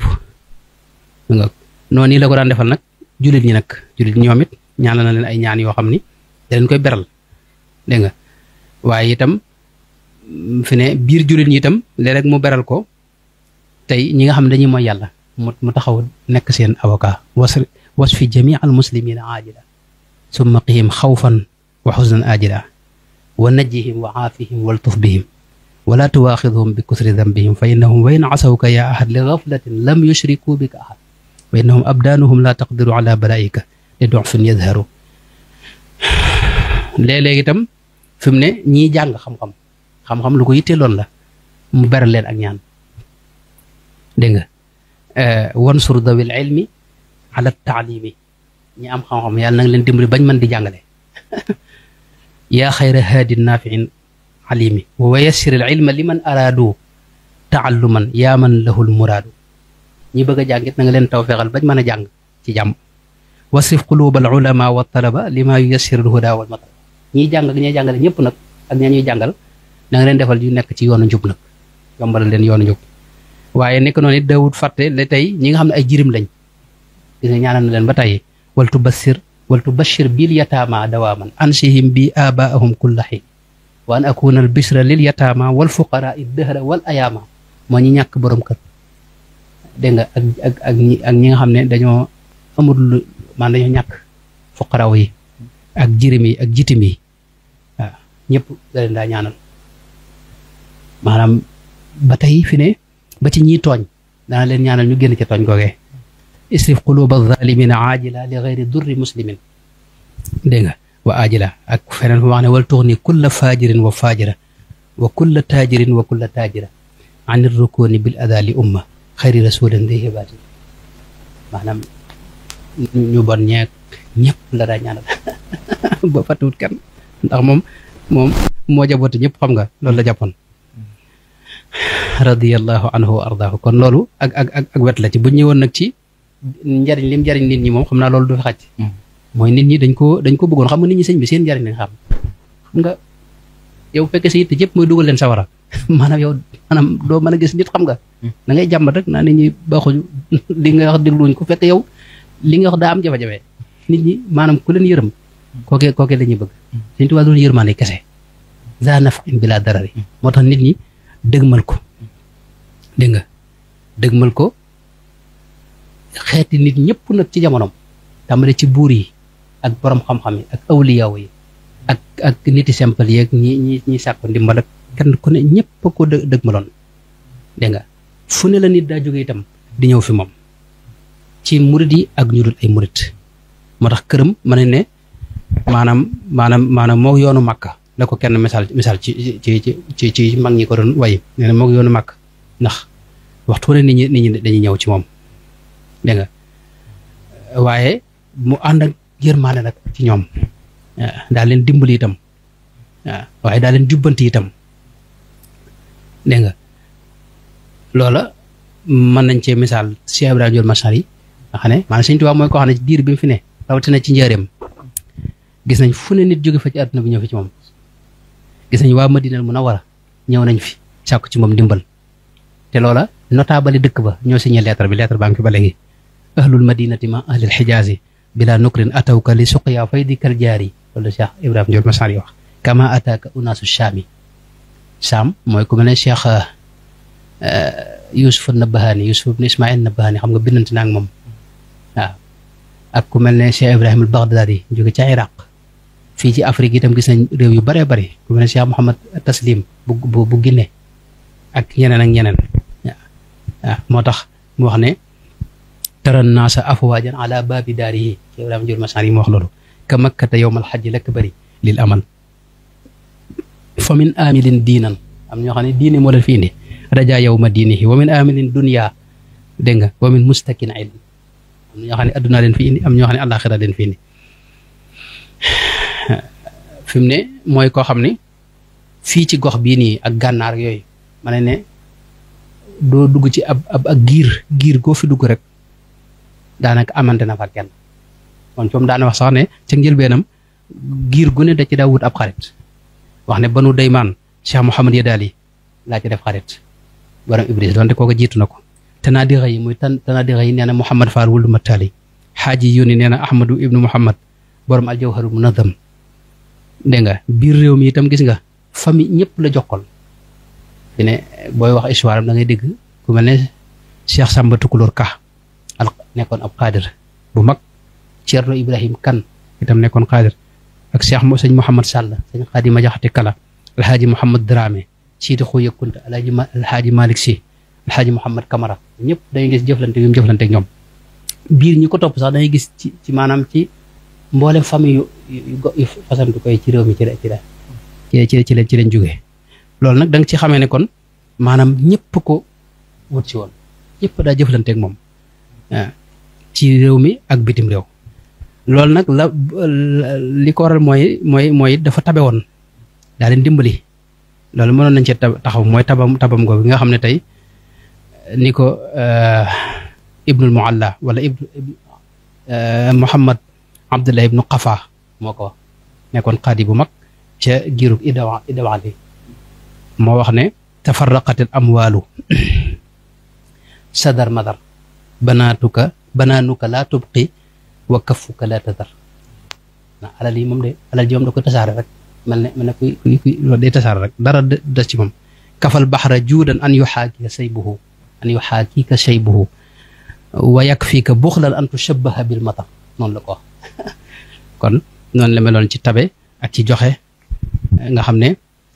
nga noonu la ko daan defal nag jullit ñi ñoom it ñaanal na leen ay ñaan yoo xam ni da leen koy beral dégg nga waaye itam fi ne biir jullit ñi itam léeg-léeg mu beral ko tey ñi nga xam ne dañuy mooy yàlla mu taxaw nekk seen avocat wasfi jamii al muslimina aajila summa qihim xawfan wa xusnan aajila wa najjihim wa aafihim waltuf bihim wala tuwaaxidhum bi kusri dambihim fa innahum wa in asawka ya ahad li gaflatin lam yushriku bika ahad wa innahum abdaanuhum la taqdiru ala balaika li du'fin yadharu léeg-léeg itam fi mu ne ñii jàng xam-xam lu ko yitteeloon la mu beral leen ak ñaan dégg nga wansur dawil ilmi ala taalimi ñi am xam-xam yàlla na nga leen dimbali bañ mën di jàngale yaa xayra haadin naafiin alimi wa yassir al ilma liman araadu taalluman yaa man lahul muraadu ñi bëgg a jàngit na nga leen tawfeexal bañ mën a jàng ci jàmm wasrif quluba al ulama wa talaba lima yuyassir al huda wal matalab ñiy jàng ak ñuy jàngale ñëpp nag ak ña ñuy jàngal na nga leen defal yu nekk ci yoonu njub nag yombalal leen yoonu njub waaye nekk noonu it daawut fàtte la tey ñi nga xam ne ay jirim lañ gis nga ñaanal na leen ba tey waltu bashir bil yataama dawaaman ansihim bi abaahum kulla xiin wa an akuna al bishra lil yataama wal fuqaraa dëhra wal ayaama moo ñi ñàkk borom kër dégg nga ak ñi nga xam ne dañoo amul man dañoo ñàkk fuqaraaw yi ak jirim yi ak jitim yi waaw ñëpp da leen daa ñaanal maanaam ba tey fi ne ba ci ñiy tooñ dana leen ñaanal ñu génn ca tooñ googee isrif quluba zalimina aajila li gayri durri muslimin dégg nga wa aajila ak feneen fu wax ne wal tuxni kulla fajirin wa fajira wa kulla tajirin wa kulla tajira an irrukuni bil adali umma xayri rasulin di hibaati maanaam ñu bon ñeeg ñëpp la daa ñaanal ba fàttewut kenn ndax moom moo jaboote ñëpp xam nga loolu la jàppoon radiyallahu anhu wa ardaahu kon loolu ak wet la ci bu ñëwoon nag ci njariñ lim njariñ nit ñi moom xam naa loolu du fi xaj mooy nit ñi dañ ko bëggoon xam nga nit ñi sëñ bi seen njariñ lañ xam nga yow fekkee sa yitte yëpp mooy dugal leen sawara maanaam doo mën a gis nit xam nga da ngay jàmbat rek naa nit ñi baaxuñu li nga wax dégluwuñ ko fekk yow li nga wax daa am jafe-jafe nit ñi maanaam ku leen yërëm kookee la ñuy bëgg Sëñ Tuubaa doon yërmaane kese za naf'in bila darari moo tax nit ñi dëgmal ko dégg nga dëgmal ko xeeti nit ñëpp nag ci jamonoom tàmbale ci buur yi ak borom xam-xam yi ak awliyaaw yi ak niti simple yeeg ñi sàkku ndimbal ak kenn ku ne ñëpp ko dëgmaloon dégg nga fu ne la nit daa jóge itam di ñëw fi moom ci murit yi ak ñu dul ay murit moo tax këram ma ne maanaam moo yoonu Makka la ko kenn misaal ci mag ñi ko doon way nee na moo yoonu Makka ndax waxtu ne nit ñi dañuy ñëw ci moom dégg nga waaye mu ànd ak yërmaane nag ci ñoom daa leen dimbali itam waaye daa leen jubbanti itam dégg nga loola mën nañ cee misaal Cheikh Ibrahima Ndiol Machar yi nga xam ne maanaam Sëñ Tuubaa mooy koo xam ne diir bi mu fi ne rawatina ci njaareem gis nañ fu ne nit jóge fa ci àdduna bi ñëw fi ci moom gis nañ waa Madinal Munawwara ñëw nañ fi sàkku ci moom dimbal te loola notable dëkk ba ñoo signé lettre baa ngi fi ba léegi ahlul madinati ma ahlil xijaazi bila nukrin atawka li suqya faydikal jaari loolu Cheikh Ibrahima Ndiol Machar yi wax kama ataaka unaasu shaami Saam mooy ku mel ne Cheikh Youssouf Nabahani Youssouf ibn Ismaïl Nabahani xam nga bindante na ak moom waaw ak ku mel ne Cheikh Ibrahima al-Baghdadi jóge ca Iraq fii ci Afrique itam gis nañ réew yu bëree bëri ku mel ne Cheikh Mouhamad Taslim bu Guinée ak ñeneen waaw moo tax mu wax ne tara naasa afwaajan ala baabi daarihi Cheikh Ibrahima Ndiol Machar yi mu wax loolu ka makkata yowmal xajji lakbari lil aman fa min amilin diinan am ñoo xam ne diine moo leen fi indi raja yawma diinihi wa min amilin dunya dégg nga wa min mustakin ilm am ñoo xam ne adduna leen fi indi am ñoo xam ne àllaaxira leen fi indi fi mu ne mooy koo xam ne fii ci gox bii nii ak gànnaar yooyu ma ne doo dugg ci ab giir goo fi dugg rek daanaka amante na fa kenn moom coom daana wax sax ne ca njëlbeenam giir gu ne da ci daa wut ab xarit wax ne banu daymaan Cheikh Mouhamad Yadaali laa ci def xarit borom Ibris donte kooku jiitu na ko tanaadixa yi muy tanaadixa yi nee na Mouhamad Fall wuldu Matali xaaji yónni nee na Ahmadu ibnu Mouhamad borom aljawharu munadam dégg nga biir réew mi itam gis nga famille ñëpp la jokkal fi ne booy wax histoire am da ngay dégg ku mel ne Cheikh Samba Tukulóor Ka nekkoon ab xaadir bu mag Ceerno Ibrahim Kan itam nekkoon xaadir ak Cheikh sëñ Mouhamad Sall sëñ Xaadima Jaxate Kala alhaaji Mouhamad Dramé siiti Xuya Kunta alhaaji Malick Sy alhaaji Mouhamad Camara ñëpp dangay gis jëflante yu mu jëflante ak ñoom biir ñi ko topp sax dangay gis ci maanaam ci mboolem famille yu fasantu koy ci réew mi ci leen jógee loolu nag da nga ci xamee ne kon maanaam ñëpp ko wut si woon ñëpp daa jëflante ak moom ci réew mi ak bitim réew loolu nag li ko waral mooy dafa tabe woon daa leen dimbali loolu mënoon nañ cee taxaw mooy tabam googu nga xam ne tey ni ko Ibnul Mualla wala Muhammad Abdullah ibnu Qafa moo ko nekkoon xaadi bu mag ca giirug idawaan bi moo wax ne tafarraqatil amwaalu sadar madar banaanuka laa tubqi wa kaffuka laa tadar alal yi moom da ko tasaare rek mel ne kuy loolu day tasaare rek dara des ci moom kafal baxra juudan an yuxaakika shaybuhu wa yakfika buxlan an tushabbaha bil matar noonu la ko wax kon noonu la meloon ci tabe ak ci joxe nga xam ne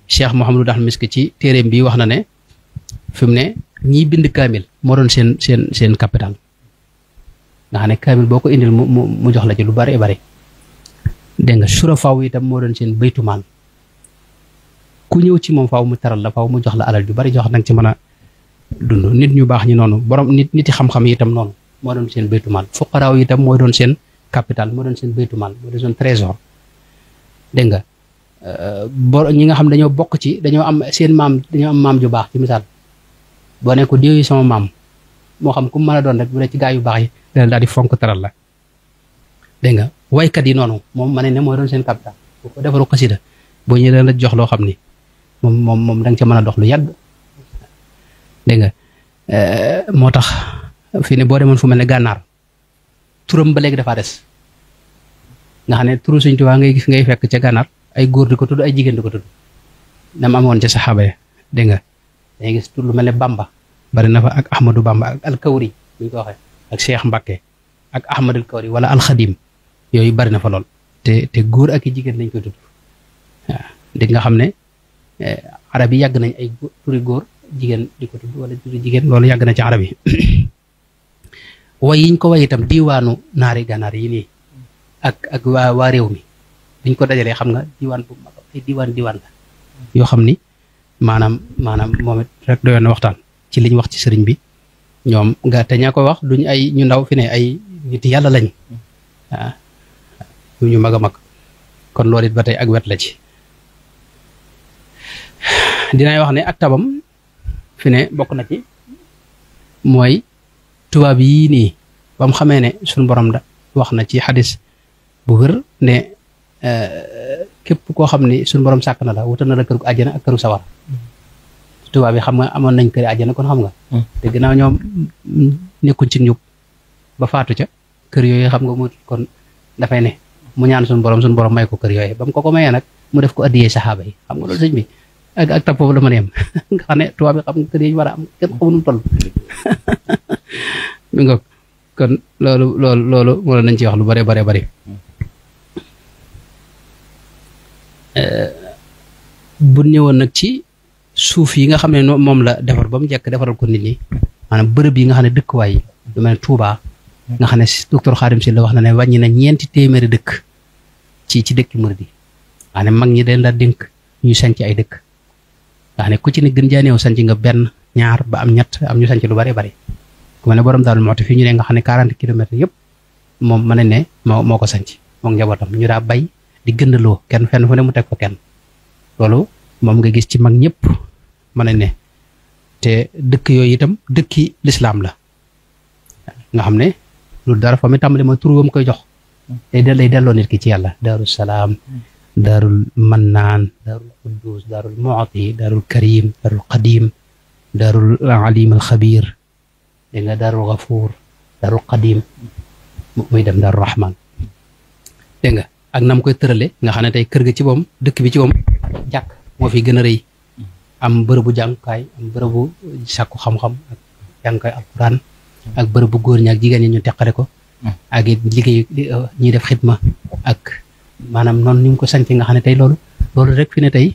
Cheikh Mouhamadou Daxal Misk ci téeréem bi wax na ne fi mu ne ñiy bind kaamil moo doon seen capital nga xam ne kaamil boo ko indil mu jox la ci lu bari bari dégg nga surafaaw itam moo doon seen baytumaal ku ñëw ci moom faaw mu teral la faaw mu jox la alal ju bari jox nag ci mën a dund nit ñu baax ñi noonu borom nit yi xam-xam yi itam noonu moo doon seen baytumaal fuqaraaw yi itam mooy doon seen capital moo doon seen baytumaal moo doon seen trésor dégg nga ñi nga xam dañoo bokk ci dañoo am seen maam dañoo am maam ju baax ci misaal boo ne ko diw yi sama maam moo xam ku mu mën a doon rek bu dee ci gaa yu baax yi dana daal di fonk teral la dégg nga waykat yi noonu moom ma ne mooy doon seen capital bu ko defaru xasida boo ñëwee la jox loo xam ni moom da nga ca mën a dox lu yàgg dégg nga moo tax fii ne boo demoon fu mel ne gànnaar turam ba léegi dafaa des nga xam ne turu Sëñ Tuubaa ngay gis ngay fekk ca gànnaar ay góor di ko tudd ay jigéen di ko tudd nam amoon ca saxaaba ya dégg nga dangay gis tur lu mel ne Bamba bari na fa ak Ahmadou Bamba ak Alkawri bu ñu ko waxee ak Cheikh Mbacké ak Ahmadul Kawri wala Alxadim yooyu bari na fa lool te góor ak i jigéen lañ koy tudd waaw dégg nga xam ne arab yi yàgg nañ ay turi góor jigéen di ko tudd wala turi jigéen loolu yàgg na ci arab yi way yiñ ko way itam diiwaanu naari gànnaar yi nii ak waa réew mi dañ ko dajalee xam nga diiwaan bu mag ay diiwaan la yoo xam ni maanaam moom it rek doyoon na waxtaan ci liñ wax ci sëriñ bi ñoom nga te ñaa ko wax duñ ay ñu ndaw fi ne ay nit yàlla lañ waaw ñu mag a mag kon loolu it ba tey ak wet la ci dinaay wax ne ak tabam fi ne bokk na ci mooy tubaab yii nii ba mu xamee ne suñu borom da wax na ci xadis bu wér ne képp koo xam ne suñu borom sàkk na la wutal na la këru àjjana ak këru sawar tubaab yi xam nga amoon nañ këri àjjana kon xam nga te ginnaaw ñoom nekkuñ ci njub ba faatu ca kër yooyu xam nga mu kon dafay ne mu ñaan suñu borom may ko kër yooyu ba mu ko mayee nag mu def ko addiyee saxaaba yi xam nga loolu sëñ bi ak tab foofu la mën a yem nga xam ne tubaab yi xam nga kër yi ñu war a am kenn xamu nu mu toll mi nga kon loolu moo nañ ci wax lu bare bari bu ñëwoon nag ci suuf yi nga xam ne moom la defar ba mu jekk defaral ko nit ñi maanaam bërëb yi nga xam ne dëkkuwaay yi lu mel ne Touba nga xam ne docteur Khadim Sylla wax na ne wàññi na 4 téeméeri dëkk ci dëkki murid yi nga xam ne mag ñi dañ la dénk ñu sanc ay dëkk nga xam ne ku ci ne gën jaa néew sanc nga benn ñaar ba am ñett am ñu sanc lu bari bari ku mel ne borom Daaru Muxti fii ñu ne nga xam ne 40 kilomètres yëpp moom mën nañ ne moo ko sanc moom njabootam ñu daa bay di gëndaloo kenn fenn fu ne mu teg ko kenn loolu moom nga gis ci mag ñëpp mën nañ ne te dëkk yooyu itam dëkki lislaam la nga xam ne lu dara fa mi tàmbali mooy tur wam koy jox day delloo nit ki ci yàlla daaru salaam daarul mannaan daarul quddus daarul mu'ti daarul karim daarul qadim daarul alim al xabir dégg nga daarul gafuur daarul qadim muy dem daarul rahman dégg nga ak nam koy tërale nga xam ne tey kër ga ci moom dëkk bi ci moom jàkk moo fi gën a rëy am bërëbu jàngukaay am bërëbu sàkku xam-xam ak jàngukaay alquran ak bërëbu góor ñi ak jigéen ñi ñu teqale ko ak it liggéey ñiy def xidma ak maanaam noonu ni mu ko sanc nga xam ne tey loolu rek fi ne tey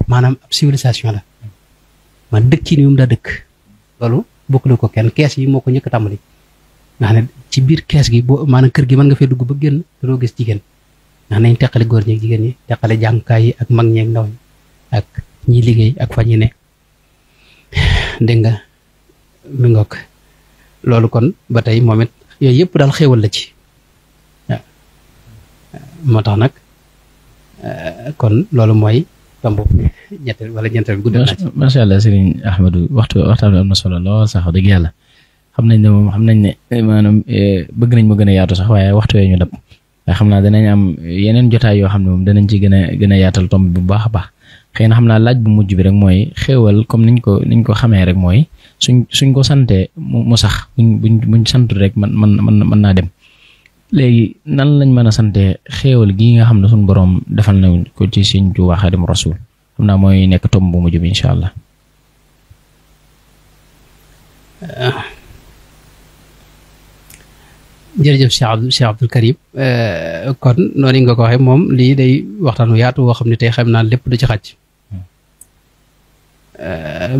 maanaam ab civilisation la man dëkk yi ni mu daa dëkk loolu bokkule ko kenn kees yi moo ko njëkk a tàmbali nga xam ne ci biir kees gi boo maanaam kër gi mën nga fee dugg ba génn te doo gis jigéen nga xam ne ñu teqale góor ñi ak jigéen ñi teqale jàngukaay yi ak mag ñi ak ndaw ñi ak ñi liggéey ak fa ñi ne dégg nga mi ngoog loolu kon ba tey moom it yooyu yëpp daal xéewal la ci waaw moo tax nag kon loolu mooy tomb ñetteel wala ñeenteel guddal na ci. macha allah Serigne Ahmadou waxtaan bi am na solo lool sax dëgg yàlla xam nañ ne maanaam bëgg nañ mu gën a yaatu sax waaye waxtu wee ñu dab waaye xam naa danañ am yeneen jotaay yoo xam ne moom danañ ci gën a yaatal tomb bu baax a baax xëy na xam naa laaj bu mujj bi rek mooy xéewal comme niñ ko xamee rek mooy suñ ko santee mu sax buñ sant rek mën naa dem léegi nan lañ mën a santee xéewal gii nga xam ne suñ boroom defal na ko ci Sëriñ Tuubaa Xaadimu Rasuul xam naa mooy nekk tomb bu mujj bi incha allah. jërëjëf Cheikh Abdul Karim kon noonu nga ko waxee moom lii day waxtaan wu yaatu woo xam ne tey xam naa lépp du ci xaj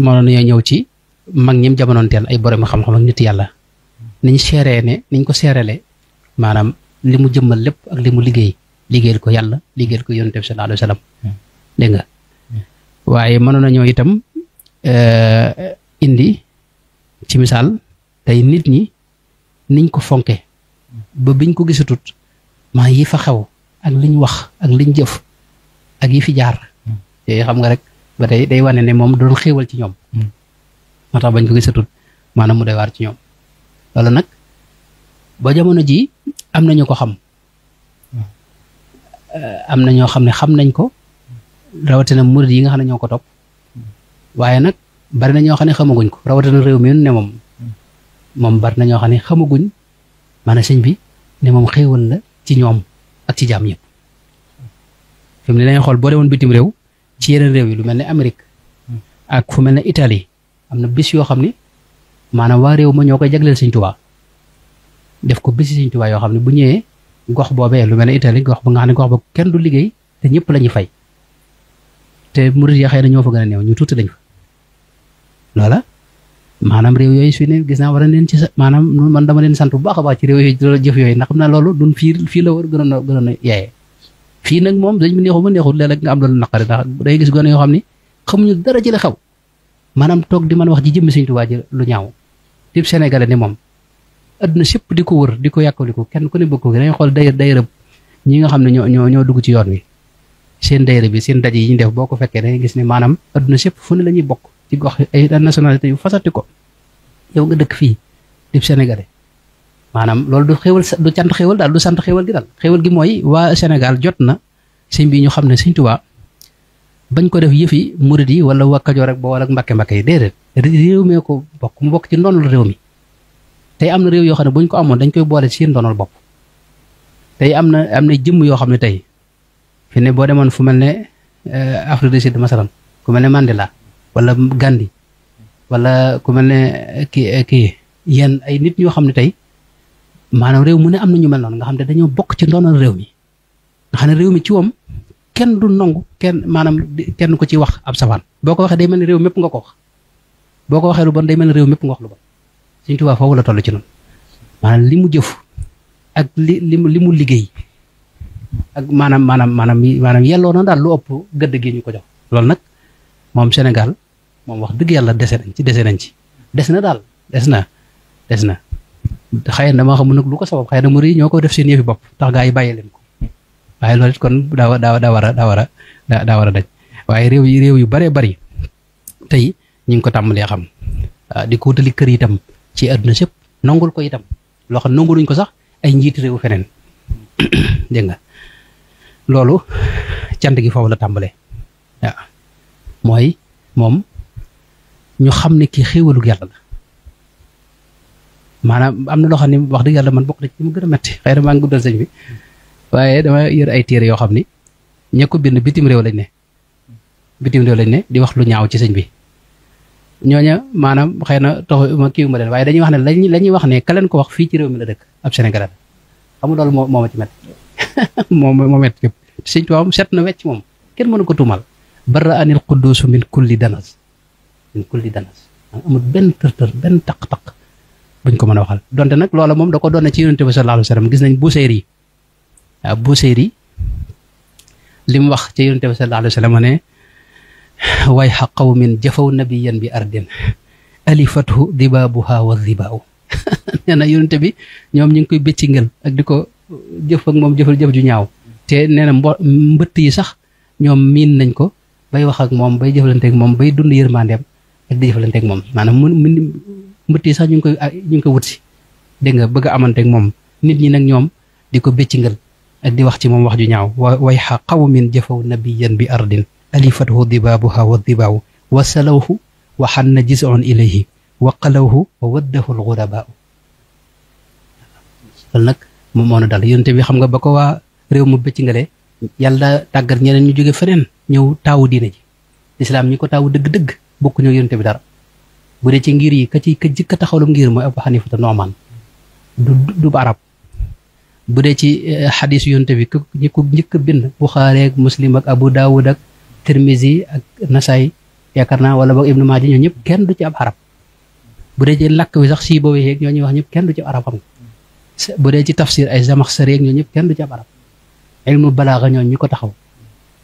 mënoon nañoo ñëw ci mag ñim jamonoonteel ay borom xam-xam ak nit yàlla niñ seeree ne niñ ko seerele maanaam li mu jëmmal lépp ak li mu liggéeyal ko yàlla liggéeyal ko yonent bi sallallahu alayhi wa sallam dégg nga waaye mënoon nañoo itam indi ci misaal tey nit ñi niñ ko fonke ba biñ ko gisatut maa yi fa xew ak liñ wax ak liñ jëf ak yi fi jaar te xam nga rek ba tey day wane ne moom doon xéewal ci ñoom moo tax bañ ko gisatut maanaam mu doy waar ci ñoom loolu nag ba jamono ji am nañu ko xam am na ñoo xam ne xam nañ ko rawatina murid yi nga xam ne ñoo ko topp waaye nag bari na ñoo xam ne xamaguñ ko rawatina réew mi ne moom bari na ñoo xam ne xamaguñ maanaam sëñ bi ne moom xéewal la ci ñoom ak ci jaam ñëpp fi mu ne dañuy xool boo demoon bitim réew ci yeneen réew yi lu mel ne Amérique ak fu mel ne Italie am na bis yoo xam ne maanaam waa réew ma ñoo koy jagleel sëñ Tuubaa def ko bisi sëñ Tuubaa yoo xam ne bu ñëwee gox boobee lu mel ne Italie gox ba nga xam ne gox ba kenn du liggéey te ñëpp la ñuy fay te murid ya xëy na ñoo fa gën a néew ñu tuuti lañ fa loola maanaam réew yooyu fi ne gis naa war a leen ci maanaam man dama leen sant bu baax a baax ci réew yooyu jëf yooyu ndax xam naa loolu dun fii la war gën a yaayee fii nag moom dañ ma neexul léeg-léeg nga am loolu naqari ndax day gis gone yoo xam ne xamuñu dara ci la xew maanaam toog di mën wax ji jëmmi Sëñ Tuubaa ji lu ñaaw tib sénégalais ni moom adduna sépp di ko wër di ko yàkkaliku kenn ku ne bëgg ko dañuy xool dayërëb ñi nga xam ne ñoo dugg ci yoon wi seen dayërëb bi seen daje yi ñu def boo ko fekkee dangay gis ne maanaam adduna sépp fu ne la ñuy bokk ci gox ay nationalité yu fasati ko yow nga dëkk fii tib sénégalais maanaam loolu du xéwal du cant xéwal daal du sant xéwal gi daal xéwal gi mooy waa Sénégal jot na sëñ bi ñu xam ne Sëñ Tuubaa bañ ko def yëfi murid yi wala waa Kajoor rek Bawol ak Mbàkke yi déedéet réew mee ko bokk mu bokk ci ndonal réew mi tey am na réew yoo xam ne buñ ko amoon dañ koy boole ci seen ndonal bopp tey am na jëmm yoo xam ne tey fi ne boo demoon fu mel ne Afrique du Sud masalan ku mel ne Mandela wala Gandhi wala ku mel ne kii yenn ay nit ñoo xam ne tey maanaam réew mu ne am na ñu mel noonu nga xam ne dañoo bokk ci ndonal réew mi nga xam ne réew mi ci woom kenn du nangu kenn ko ci wax ab safaan boo ko waxee day mel ni réew mépp nga ko wax boo ko waxee lu bon day mel ni réew mépp nga wax lu bon Sëñ Tuubaa foofu la toll ci noonu maanaam li mu jëf ak li mu liggéey ak maanaam yelloo na daal lu ëpp gëdd gi ñu ko jox loolu nag moom Sénégal moom wax dëgg yàlla dese nañ ci des na daal des na xëy na dama xamul nag lu ko sabab xëy na murid yi ñoo ko def seen yëfi bopp tax gaa yi bàyyi leen ko waaye loolu it kon daa war a daj waaye réew yu bare bari tey ñu ngi ko tàmbalee xam di ko wutali kër itam ci àdduna sépp nangul ko itam loo xam nanguluñ ko sax ay njiiti réew feneen dégg nga loolu cant gi foofu la tàmbalee waaw mooy moom ñu xam ne kii xéewalug yàlla la maanaam am na loo xam ne wax dëgg yàlla man bokk na ci mu gën a metti xëy na maa ngi guddal sëñ bi waaye dama yor ay téere yoo xam ni ña ko bind bitim réew lañ ne di wax lu ñaaw ci sëñ bi ñooña maanaam xëy na taxu ma kii ma leen waaye dañuy wax ne la ñuy wax ne ka leen ko wax fii ci réew mi la dëkk ab Sénégalais xam nga loolu moo ma ci métti moo métti képp sëñ Tuubaa set na wecc moom kenn mënu ko tuumal barra anil qudduusu min kulli danas amul benn tër benn taq-taq buñ ko mën a waxal donte nag loola moom da ko doon ci yonent bi sallallahu alayhi wa sallam gis nañ Busayri waaw Busayri li mu wax ci yonent bi sallallahu alayhi wa sallam ne way xa qawmin jafaw nabiyan bi ardin alifathu dibaabuha wa dibaaw nee na yonent bi ñoom ñu ngi koy bëccingal ak di ko jëf ak moom jëfal jëf ju ñaaw te nee na mbëtt yi sax ñoom miin nañ ko bay wax ak moom bay jëflanteeg moom bay dund yërmandeem ak di jëflanteeg moom maanaam mbëtt yi sax ñu ngi ko wut si dégg nga bëgg a amanteeg moom nit ñi nag ñoom di ko bëccingal ak di wax ci moom wax ju ñaaw way xa qawmin jafaw nabiyan bi ardin alifathu dibaabuha wa dibaaw wa salawhu wa xanna jisun ilayhi wa qalawhu wa waddahu alxurabaa loolu nag moom moo na dal yonte bi xam nga ba ko waa réew mu bëccingale yàlla tàggat ñeneen ñu jóge feneen ñëw taawu diine ji lislaam ñi ko taawu dëgg-dëgg bokku ñëw yonte bi dara bu dee ci ngir yi ka jëkk a taxawlu ngir mooy Abu Xanifata Noomaan du arab bu dee ci xadis yonte bi ñi ko njëkk a bind Buxaari ak Muslim ak Abu Daawud ak Tirmizi ak Nasaay yaakaar naa wala boog Ibnu Maaja ñoo ñëpp kenn du ci ab arab bu dee ci làkk wi sax si boobu yeeg ñoo ñuy wax ñëpp kenn du ci arab xam nga bu dee ci tafsir ay Zamaxshari yeeg ñoo ñëpp kenn du ci arab ilmu balaaxa ñoo ñu ko taxaw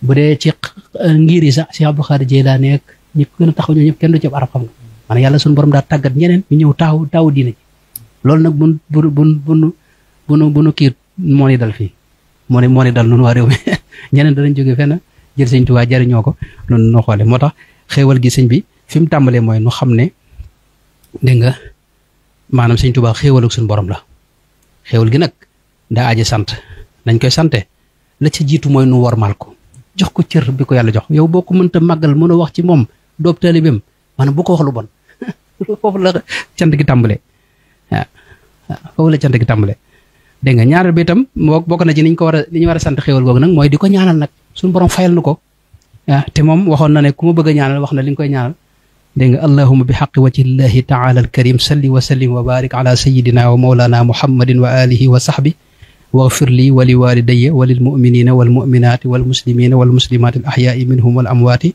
bu dee ci ngir yi sax Cheikh Abdou Khadir Jeylaani ak ñi ko gën a taxaw ñoo ñëpp kenn du ci arab xam nga maanaam yàlla suñu borom daa tàggat ñeneen ñu ñëw taawu diine ji loolu nag bunu kii moo ni dal fii moo ni dal noonu waa réew mi ñeneen danañ jóge fenn jël sëñ Tuubaa jariñoo ko noonu noo xoole moo tax xéewal gi sëñ bi fi mu tàmbalee mooy nu xam ne dégg nga maanaam sëñ Tuubaa xéewal ak suñu borom la xéewal gi nag daa aji sant nañ koy sante la ca jiitu mooy nu wormaal ko jox ko cër bi ko yàlla jox yow boo ko mënta màggal mën a wax ci moom doob taalibeem maanaam bu ko wax lu bon foofu la cant gi tàmbalee waaw foofu la cant gi tàmbalee dégg nga ñaareel bi itam bokk na ci li ñu war a sant xéewal googu nag mooy di ko ñaanal nag suñu borom fayal nu ko te moom waxoon na ne ku ma bëgg a ñaanal wax na li nga koy ñaanal dégg nga allahumma bi xaqi wajhillahi taala alkarim salli wa sallim wa barik ala sayidina wa mawlana muhammadin wa alihi wa sahbi waghfir li wa li walidayya wa lil muminina wal muminati wal muslimina wal muslimati al ahyaai minhum wal amwaati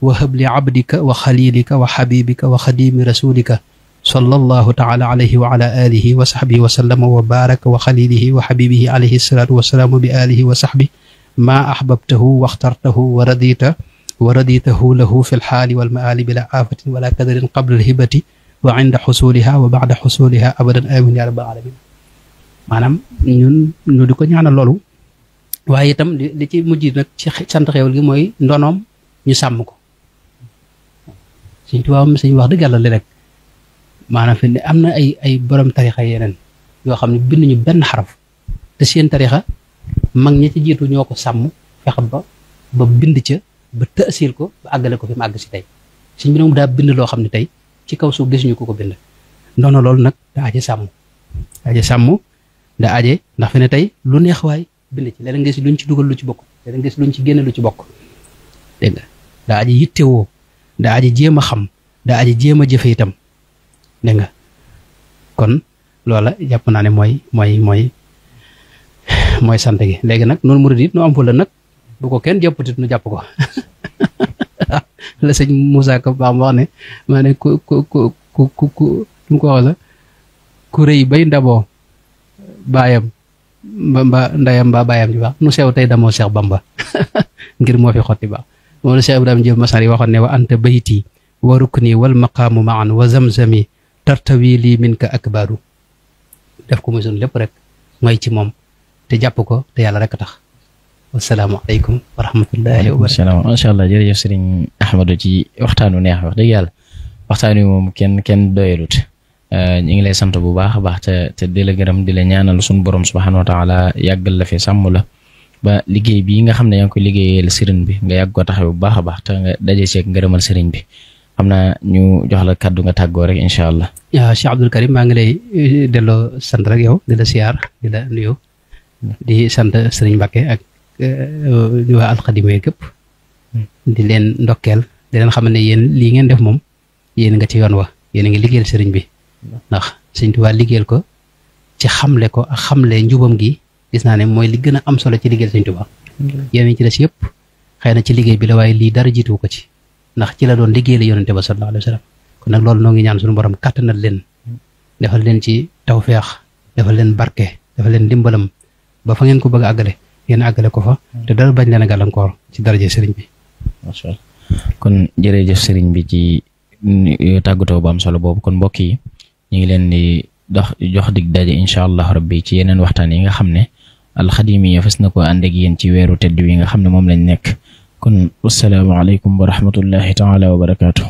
wa habli abdika wa xalilika wa xabibika wa xadimi rasulika sallallahu taala alayhi wa ala alihi wa sahbihi wa sallama wa baraka wa xalilihi wa xabibihi alayhi salatu wasalaamu bi alihi wa sahbi maa ahbabtahu wa axtartahu wa raditahu lahu fi lxaali walmaali bila aafatin wala kadarin qabla alhibati wa inda xusuliha wa bada xusuliha abadan amin ya rabbal alamin maanaam ñun ñu di ko ñaanal loolu waaye itam li ci mujj nag ci sant xéewal gi mooy ndonoom ñu sàmm ko Sëñ Tuubaa sëñ wax dëgg yàlla li rek maanaam fi ne am na ay borom tarixa yeneen yoo xam ne bind ñu benn xaraf te seen tarixa mag ñi ci jiitu ñoo ko sàmm fexe ba bind ca ba tësil ko ba àggale ko fi mu àgg si tey suñ bi nag daa bind loo xam ne tey ci kaw suuf gisuñu ko bind noonu loolu nag daa aje sàmm daa aje ndax fi ne tey lu neex waay bind ci léeg-léeg nga gis luñ ci dugal lu ci bokk léeg-léeg nga gis luñ ci génne lu ci bokk dégg nga daa aje yittewoo daa aje jéem a xam daa aje jéem a jëfe itam dégg nga kon loola jàpp naa ne mooy sant gi léegi nag noonu murid it nu am fu la nag bu ko kenn jàppatit nu jàpp ko la sëñ Moussa Ka baax wax ne maa ne ku mu ko wax la ku rëy bay ndaboo baayam ba ndayam ba baayam ji baax nu sew tey damoo Cheikh Bamba ngir moo fi xotti baax moom la Cheikh Ibrahima Diop Masari waxoon ne wa anta bayti wa rukni wal maqaamu maan wa zamzami tartawi lii minka akbaru def ko muy sun lépp rek mooy ci moom te jàpp ko te yàlla rek tax wasalaamaaleykum wa rahmatullahi wa barakatuh. macha allah jërëjëf sëriñ Ahmadou ci waxtaanu neex wax dëgg yàlla waxtaan wi moom kenn doyalut ñu ngi lay sant bu baax a baax te di la gërëm di la ñaanal suñu borom subhanahu wa taala yàggal la fi sàmm la ba liggéey bii nga xam ne yaa ngi koy liggéeyal sëriñ bi nga yàgg ko taxaw bu baax a baax te nga daje ceeg ngërëmal sëriñ bi xam naa ñu jox la kàddu nga tàggoo rek incha allah. Cheikh Abdoul Karim maa ngi lay delloo sant rek yow di la siyaar di la nuyu di sant sëriñ Mbacke ak waa alxadime képp di leen ndokkeel di leen xam ne yéen lii ngeen def moom yéen nga ci yoon wa yéen a ngi liggéeyal sëriñ bi ndax sëriñ Tuubaa liggéeyal ko ci xamle ko ak xamle njubam gi gis naa ne mooy li gën a am solo ci liggéeyal sëriñ Tuubaa yéen ci des yëpp xëy na ci liggéey bi la waaye lii dara jiitu ko ci ndax ci la doon liggéey la yonente ba sallallahu alayhi wa sallam kon nag loolu noo ngi ñaan suñu borom kàttanal leen defal leen ci tawfeex defal leen barke defal leen dimbalam ba fa ngeen ko bëgg a àggale ngeen àggale ko fa te dara bañ leen a gàllankoor ci daraje sëriñ bi. macha allah kon jërëjëf sëriñ bi ci tàggatoo bu am solo boobu kon mbokk yi ñu ngi leen di jox dig daje incha allah rabbi ci yeneen waxtaan yi nga xam ne alxadimiya fas na ko ànd ak yéen ci weeru tedd wi nga xam ne moom lañ nekk kon wassalaamu aleykum wa rahmatullahi taala wa barakaatu.